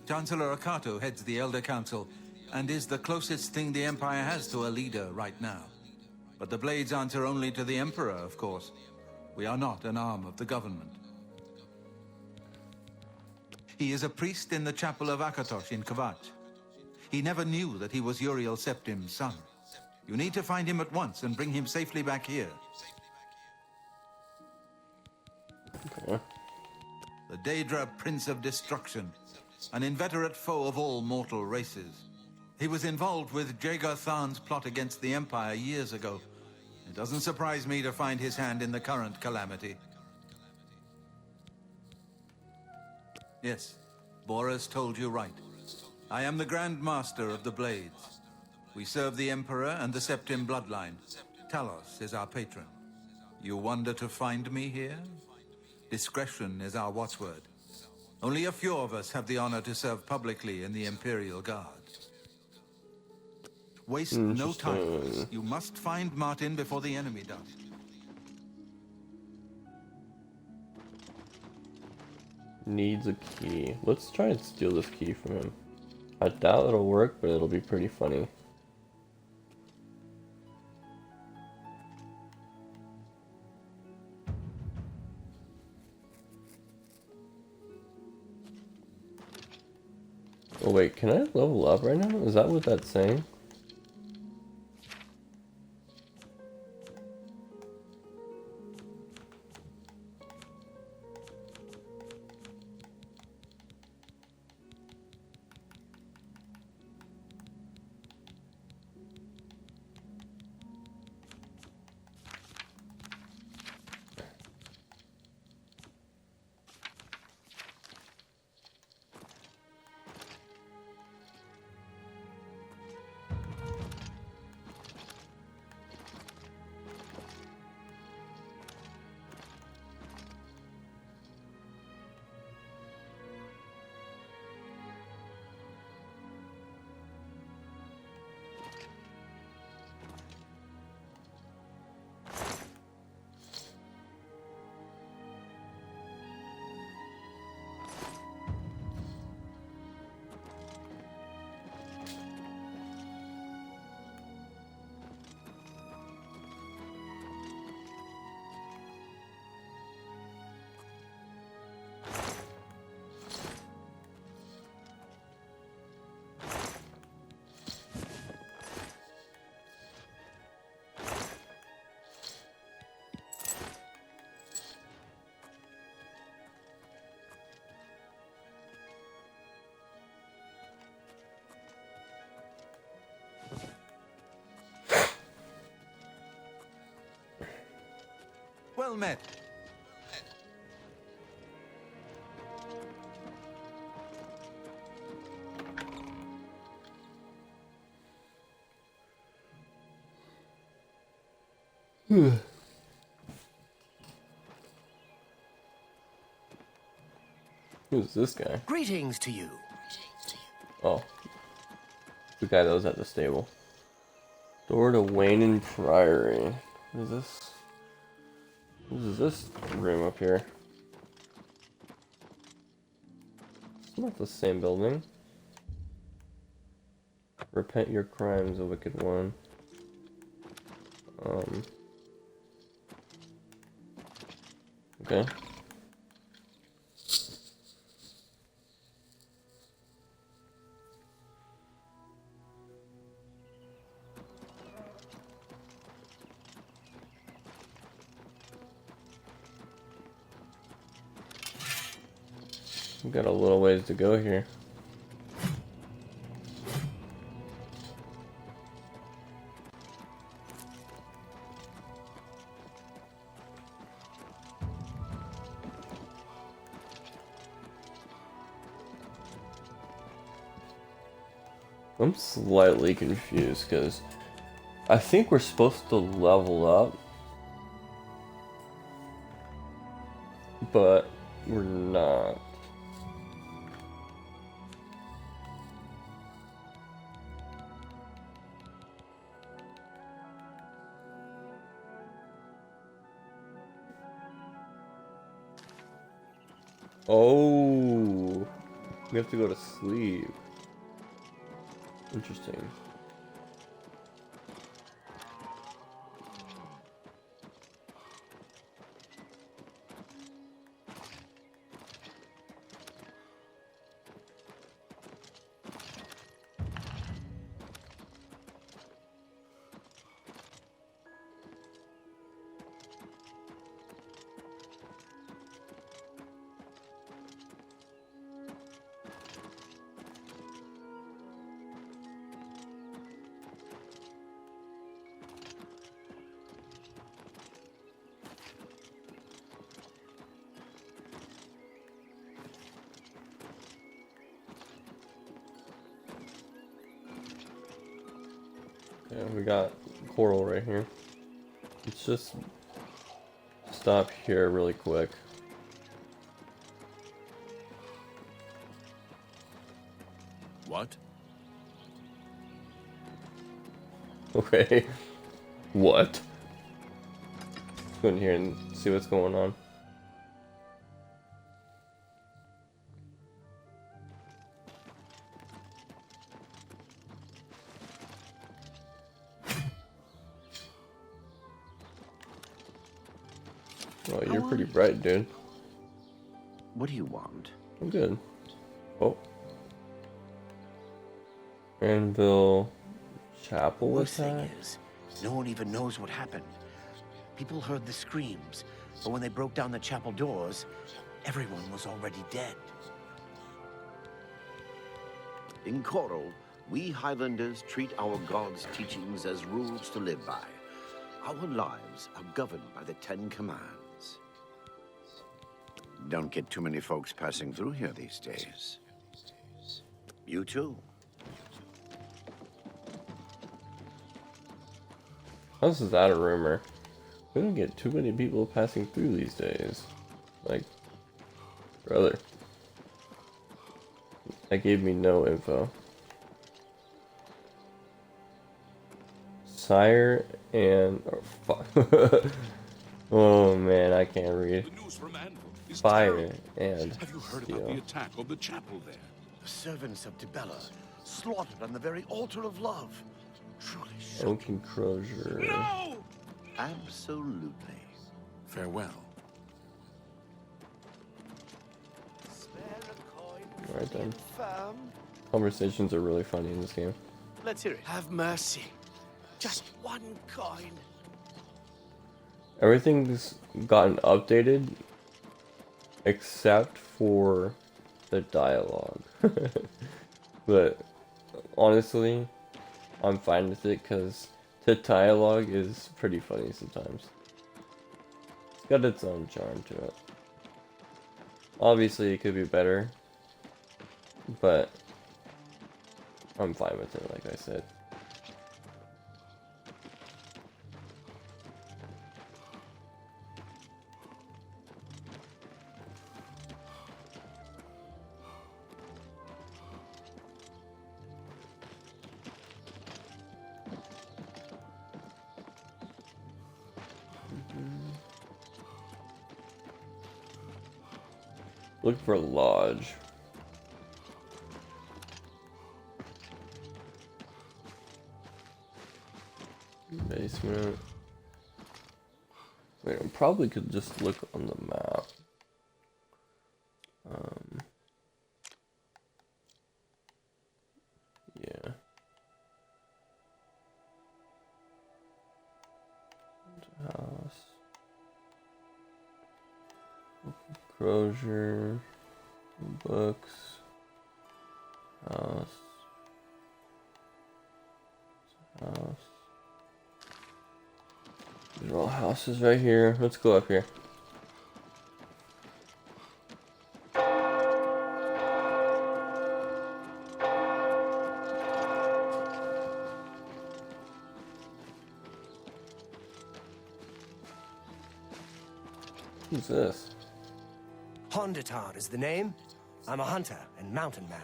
Chancellor Akato heads the Elder Council and is the closest thing the Empire has to a leader right now. But the Blades answer only to the Emperor, of course. We are not an arm of the government. He is a priest in the chapel of Akatosh in Kvatch. He never knew that he was Uriel Septim's son. You need to find him at once and bring him safely back here. Okay. The Daedra Prince of Destruction, an inveterate foe of all mortal races. He was involved with Jagar Tharn's plot against the Empire years ago. It doesn't surprise me to find his hand in the current calamity. Yes, Boris told you right. I am the Grand Master of the Blades. We serve the Emperor and the Septim bloodline. Talos is our patron. You wonder to find me here? Discretion is our watchword. Only a few of us have the honor to serve publicly in the Imperial Guard. Waste no time. You must find Martin before the enemy does. Needs a key. Let's try and steal this key from him. I doubt it'll work, but it'll be pretty funny. Oh wait, can I level up right now? Is that what that's saying? Well met. Who's this guy? Greetings to you. Oh, the guy that was at the stable. Door to Wayne Priory. What is this? What is this room up here? It's not the same building. Repent your crimes, O wicked one. Okay. We've got a little ways to go here. I'm slightly confused because I think we're supposed to level up, but we're not. Oh, we have to go to sleep. Interesting. Yeah, we got coral right here. Let's just stop here really quick. What? Okay. What? Let's go in here and see what's going on. Oh, you're pretty bright, dude. What do you want? I'm good. Oh. Anvil Chapel Worst thing attack? is, no one even knows what happened. People heard the screams, but when they broke down the chapel doors, everyone was already dead. In Coral, we Highlanders treat our gods' teachings as rules to live by. Our lives are governed by the Ten Commands. Don't get too many folks passing through here these days. You too. How's that a rumor? We don't get too many people passing through these days. Like, brother. That gave me no info. Sire and... Oh, fuck. Oh man, I can't read. The news from Anvil is Fire terrible. and Have you heard steel. about the attack on the chapel there? The servants of Dibella, slaughtered on the very altar of love. Truly Oak enclosure. No! Absolutely. Farewell. Alright then. Conversations are really funny in this game. Let's hear it. Have mercy. Just one coin. Everything's gotten updated except for the dialogue. But honestly, I'm fine with it because the dialogue is pretty funny sometimes. It's got its own charm to it. Obviously, it could be better, but I'm fine with it, like I said. Look for a lodge. Basement. Wait, I probably could just look on the map. Yeah. House. Crozier. Books. House. House. These are all houses right here. Let's go up here. Who's this? Honditar is the name. I'm a hunter and mountain man.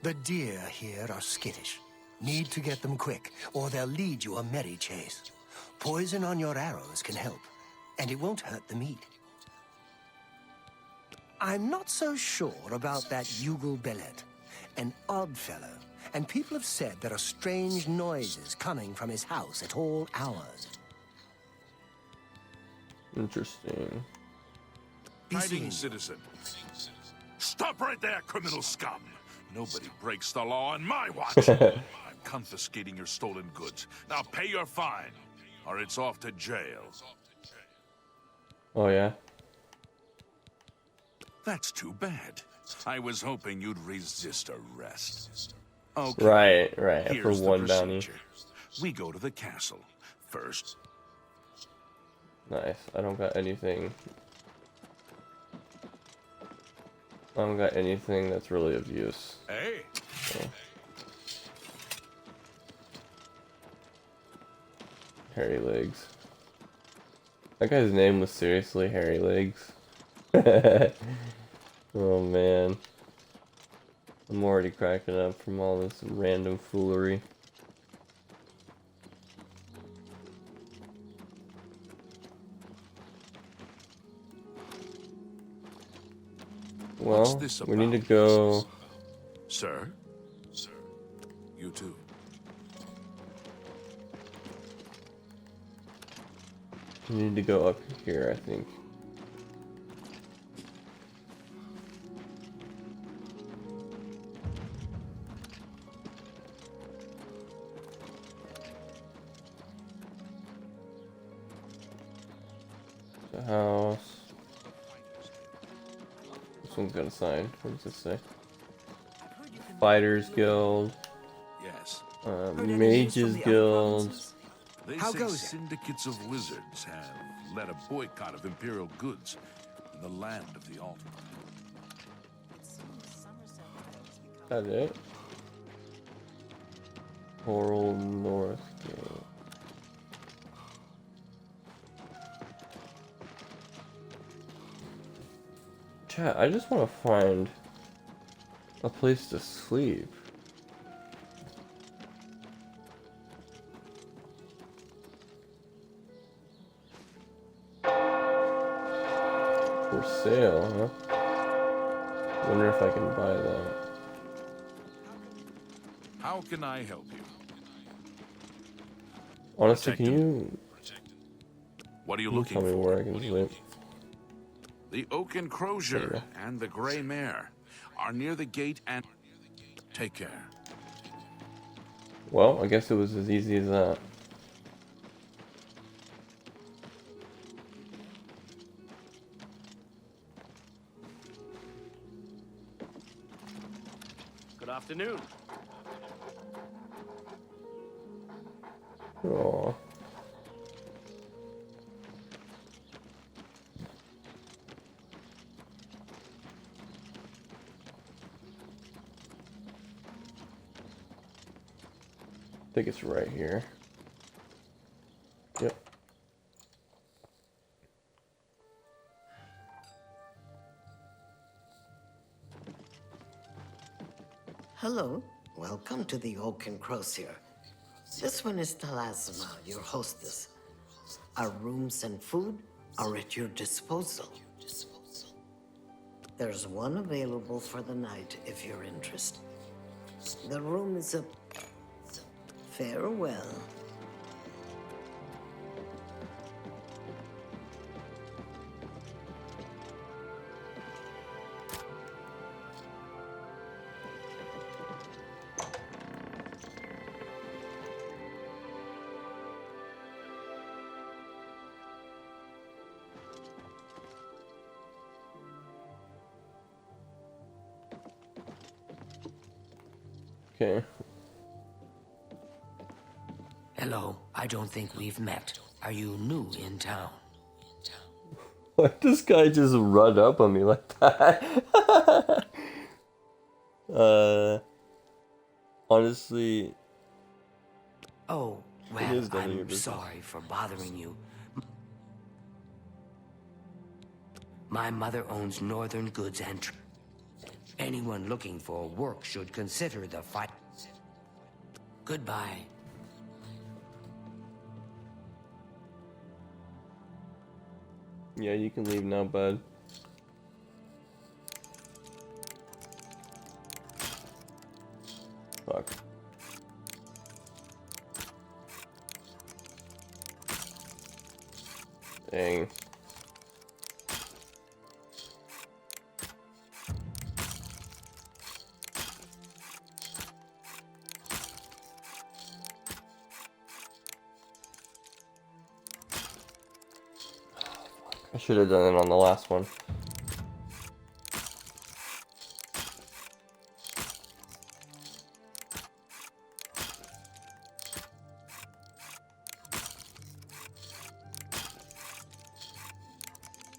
The deer here are skittish. Need to get them quick, or they'll lead you a merry chase. Poison on your arrows can help, and it won't hurt the meat. I'm not so sure about that Yugal Belet. An odd fellow, and people have said there are strange noises coming from his house at all hours. Interesting. Hiding citizen. Stop right there, criminal scum! Nobody breaks the law on my watch. I'm confiscating your stolen goods. Now pay your fine, or it's off to jail. Oh yeah? That's too bad. I was hoping you'd resist arrest. Okay. Right. For Here's the one bounty. procedure. We go to the castle. First, Nice. I don't got anything. I don't got anything that's really of use. hey, So. Hairy Legs. That guy's name was seriously Hairy Legs. Oh man. I'm already cracking up from all this random foolery. What's Well, this we need to about? go. Sir? Sir? You too. We need to go up here, I think. The house. This one's got a sign. What does this say? Fighters Guild. Yes. Mages Guild. They How say goes it? syndicates of wizards have led a boycott of imperial goods in the land of the altar. That it? Coral North Guild. Chat, I just want to find a place to sleep. For sale, huh? Wonder if I can buy that. How can I help you? Honestly, Protect can him. you What are you tell looking me for? where I can sleep? The Oak and Crozier There you and the Grey Mare are near the gate and... Take care. Well, I guess it was as easy as that. Good afternoon. Aw. think it's right here. Yep. Hello. Welcome to the Oak and Crosier. This one is Talasma, your hostess. Our rooms and food are at your disposal. There's one available for the night if you're interested. The room is a farewell. Okay. Hello, I don't think we've met. Are you new in town? Why'd this guy just run up on me like that? Honestly, Oh, It well, is none of your I'm business. sorry for bothering you. My mother owns Northern Goods and anyone looking for work should consider the fight. Goodbye. yeah, you can leave now, bud. Fuck. Dang. I should have done it on the last one.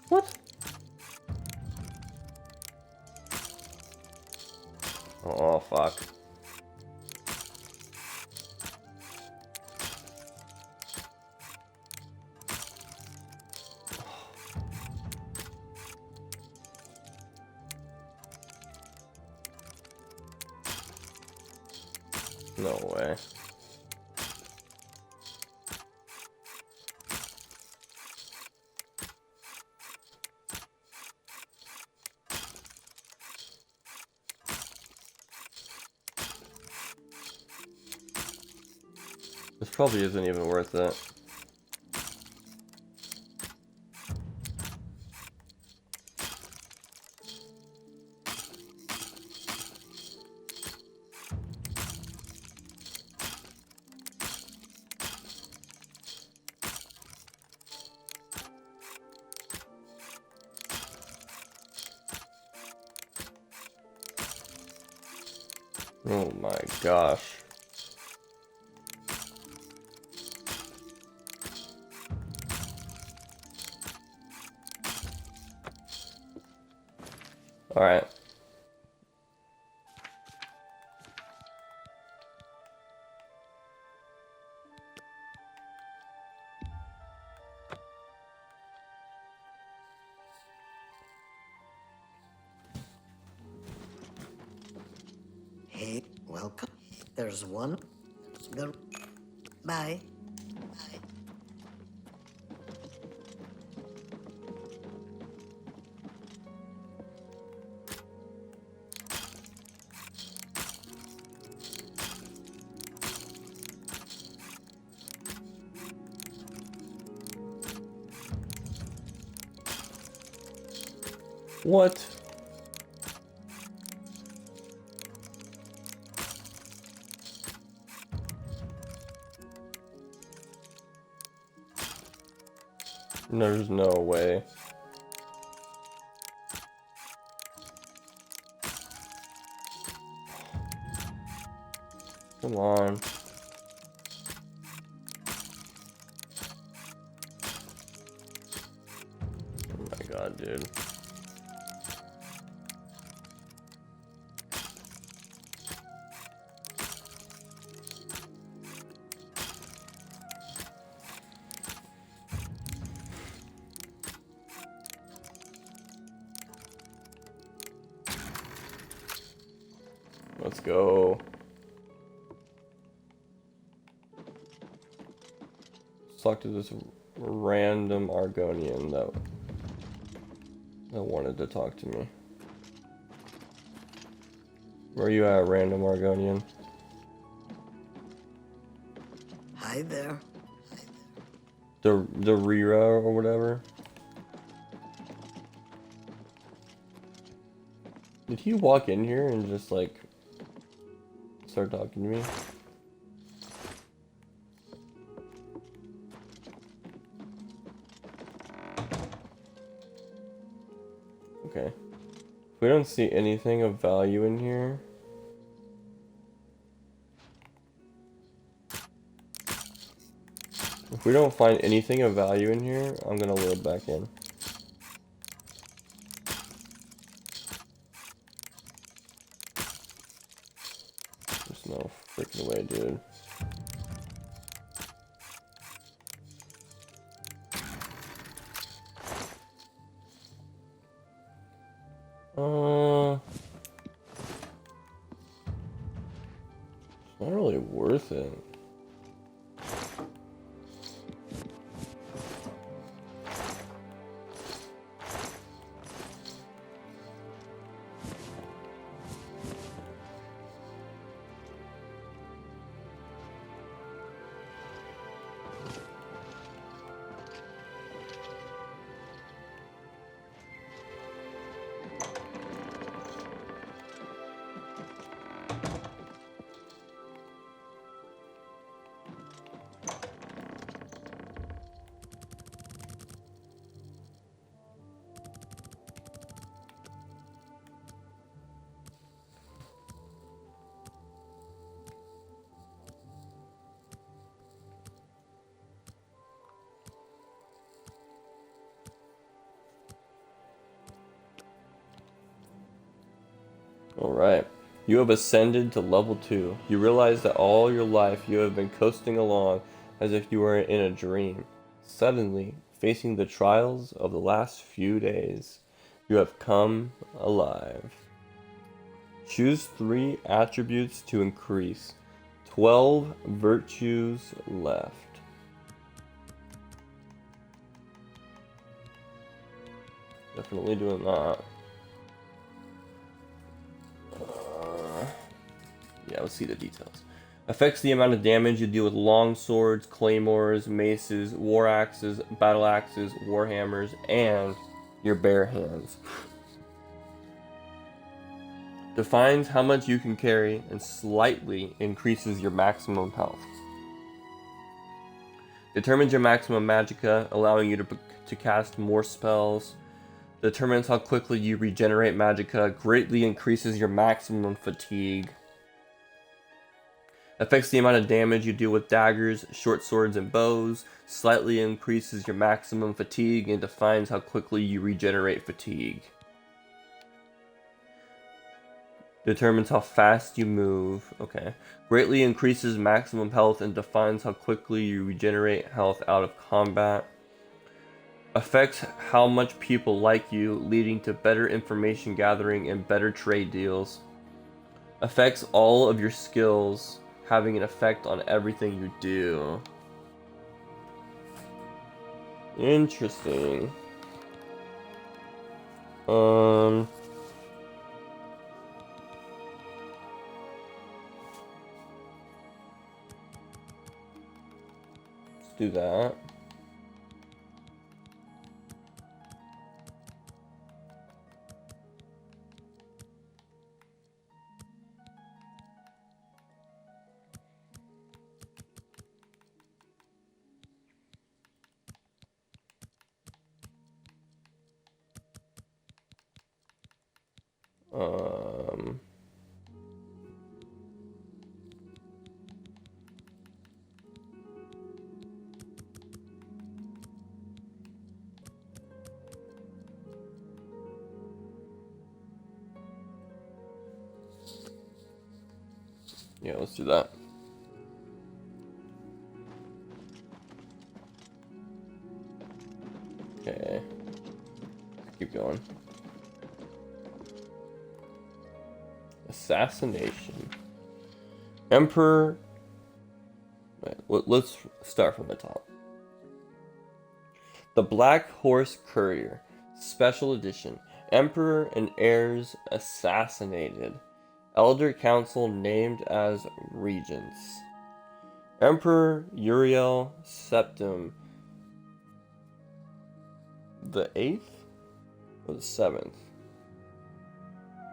What? Oh, fuck. No way. This probably isn't even worth it. Oh my gosh. All right. Hey, welcome. There's one. The... Bye. Bye. What? There's no way. Come on. Oh my god, dude. Let's go. Let's talk to this random Argonian that wanted to talk to me. Where are you at, random Argonian? Hi there. The Rira or whatever? Did he walk in here and just like start talking to me? Okay. If we don't see anything of value in here. If we don't find anything of value in here, I'm gonna load back in. There's no freaking way, dude. It's not really worth it. Alright. You have ascended to level 2. You realize that all your life you have been coasting along as if you were in a dream. Suddenly, facing the trials of the last few days, you have come alive. Choose 3 attributes to increase. 12 virtues left. Definitely doing that. Yeah, let's see the details. Affects the amount of damage you deal with long swords, claymores, maces, war axes, battle axes, warhammers, and your bare hands. Defines how much you can carry and slightly increases your maximum health. Determines your maximum magicka, allowing you to cast more spells. Determines how quickly you regenerate magicka, greatly increases your maximum fatigue. Affects the amount of damage you deal with daggers, short swords, and bows. Slightly increases your maximum fatigue and defines how quickly you regenerate fatigue. Determines how fast you move. Okay. Greatly increases maximum health and defines how quickly you regenerate health out of combat. Affects how much people like you, leading to better information gathering and better trade deals. Affects all of your skills, having an effect on everything you do. Interesting. Let's do that. Yeah, let's do that. Okay. Keep going. assassination. Emperor... Let's start from the top. The Black Horse Courier, Special Edition. Emperor and heirs assassinated. Elder Council named as regents. Emperor Uriel Septim the 8th or the 7th?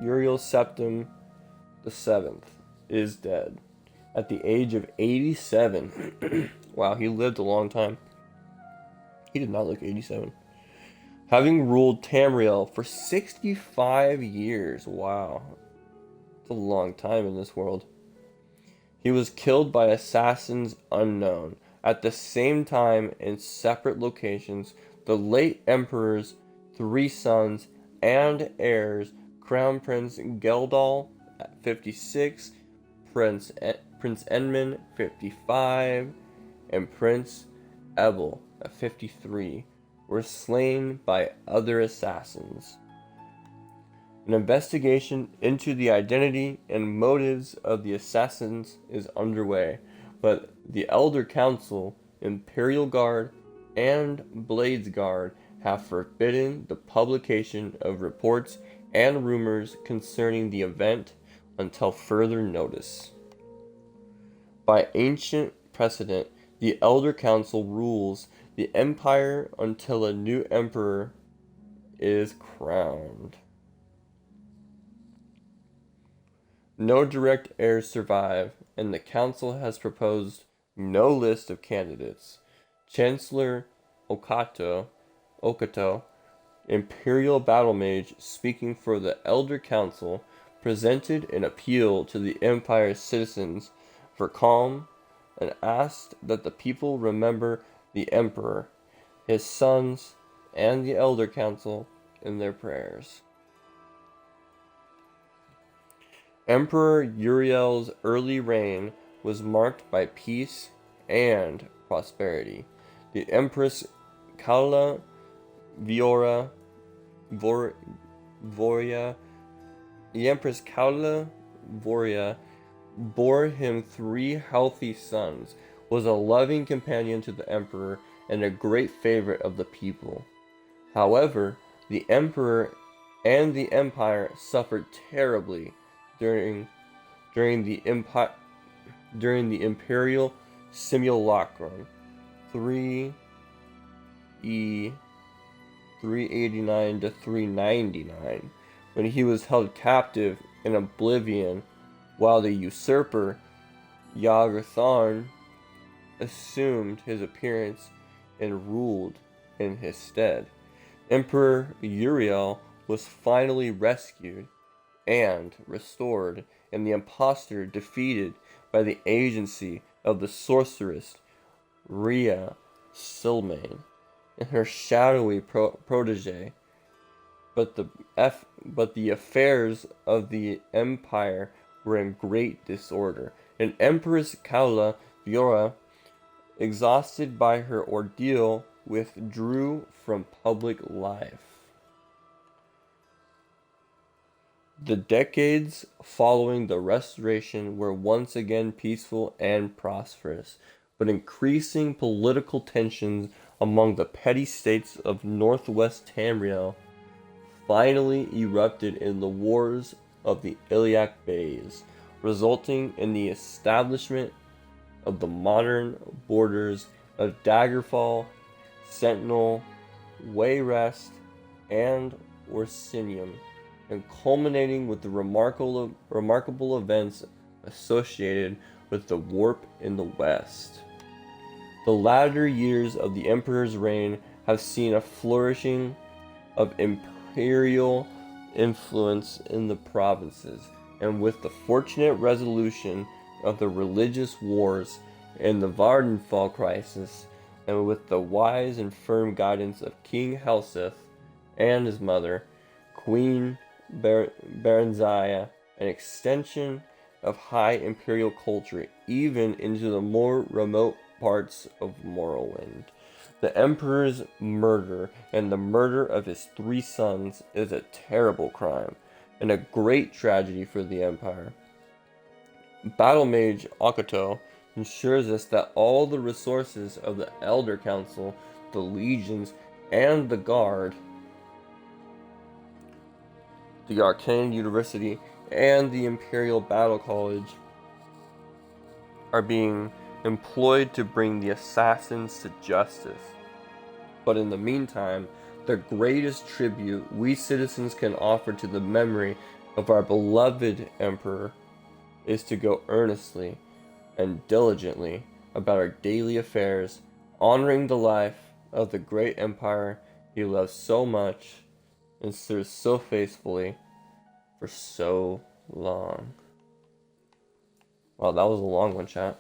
Uriel Septim the 7th is dead at the age of 87. Wow, he lived a long time. He did not look 87. Having ruled Tamriel for 65 years. Wow. It's a long time in this world. He was killed by assassins unknown. At the same time, in separate locations, the late emperor's 3 sons and heirs, Crown Prince Geldal at 56, Prince Enman 55, and Prince Ebel at 53, were slain by other assassins. An investigation into the identity and motives of the assassins is underway, but the Elder Council, Imperial Guard, and Blades Guard have forbidden the publication of reports and rumors concerning the event until further notice. By ancient precedent, the Elder Council rules the Empire until a new emperor is crowned. No direct heirs survive, and the council has proposed no list of candidates. Chancellor Okato, Imperial Battle Mage speaking for the Elder Council, presented an appeal to the Empire's citizens for calm and asked that the people remember the Emperor, his sons, and the Elder Council in their prayers. Emperor Uriel's early reign was marked by peace and prosperity. The Empress Kaula Voria, bore him 3 healthy sons, was a loving companion to the emperor, and a great favorite of the people. However, the emperor and the empire suffered terribly during the imperial simulacrum 3E 389 to 399, when he was held captive in Oblivion while the usurper Yaghartharn assumed his appearance and ruled in his stead. Emperor Uriel was finally rescued and restored, and the impostor defeated by the agency of the sorceress Rhea Silmain and her shadowy protege. But the affairs of the empire were in great disorder, and Empress Kaula Viora, exhausted by her ordeal, withdrew from public life. The decades following the Restoration were once again peaceful and prosperous, but increasing political tensions among the petty states of northwest Tamriel finally erupted in the Wars of the Iliac Bays, resulting in the establishment of the modern borders of Daggerfall, Sentinel, Wayrest, and Orsinium, and culminating with the remarkable events associated with the Warp in the West. The latter years of the Emperor's reign have seen a flourishing of imperial influence in the provinces, and with the fortunate resolution of the religious wars and the Vardenfall crisis, and with the wise and firm guidance of King Helseth and his mother, Queen Berenziah, an extension of high imperial culture even into the more remote parts of Morrowind. The Emperor's murder and the murder of his 3 sons is a terrible crime, and a great tragedy for the Empire. Battle Mage Akoto ensures us that all the resources of the Elder Council, the Legions, and the Guard, the Arcane University, and the Imperial Battle College are being employed to bring the assassins to justice. But in the meantime, the greatest tribute we citizens can offer to the memory of our beloved Emperor is to go earnestly and diligently about our daily affairs, honoring the life of the great empire he loves so much and serves so faithfully for so long. Wow, that was a long one, chat.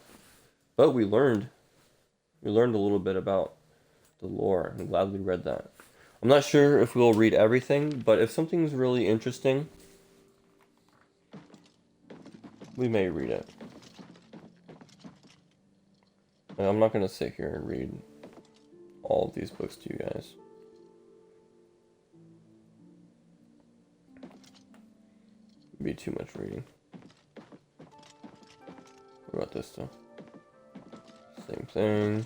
But we learned a little bit about the lore. I'm glad we read that. I'm not sure if we'll read everything, but if something's really interesting, we may read it. And I'm not going to sit here and read all of these books to you guys. It'd be too much reading. What about this though? Same thing.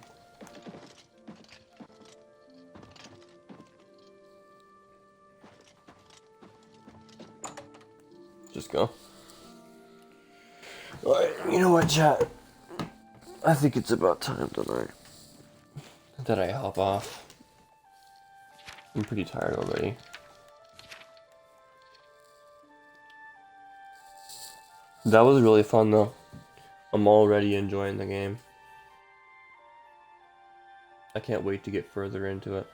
Just go. Alright, you know what, chat? I think it's about time that I hop off. I'm pretty tired already. That was really fun though. I'm already enjoying the game. I can't wait to get further into it.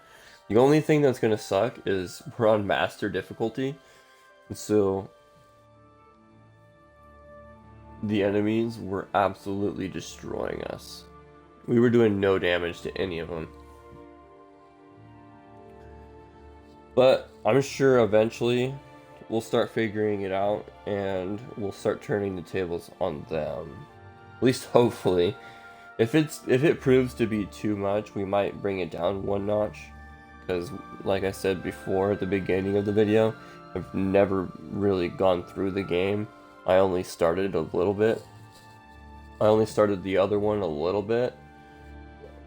The only thing that's gonna suck is we're on master difficulty, and so the enemies were absolutely destroying us. We were doing no damage to any of them. But I'm sure eventually we'll start figuring it out and we'll start turning the tables on them. At least hopefully. If it proves to be too much, we might bring it down one notch. Because like I said before at the beginning of the video, I've never really gone through the game. I only started a little bit. I only started the other one a little bit,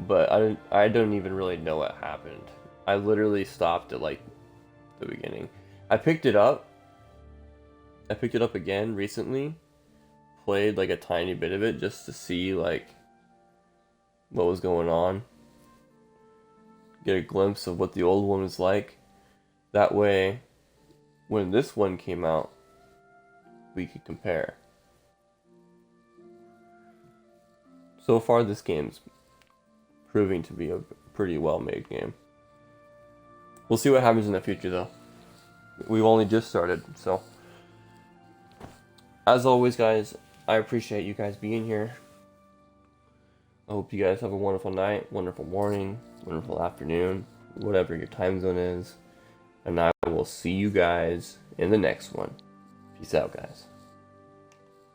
but I don't even really know what happened. I literally stopped at like the beginning. I picked it up again recently. Played like a tiny bit of it just to see like what was going on. Get a glimpse of what the old one was like. That way, when this one came out, we could compare. So far, this game's proving to be a pretty well-made game. We'll see what happens in the future, though. We've only just started, so. As always, guys, I appreciate you guys being here. I hope you guys have a wonderful night, wonderful morning, wonderful afternoon, whatever your time zone is. And I will see you guys in the next one. Peace out, guys.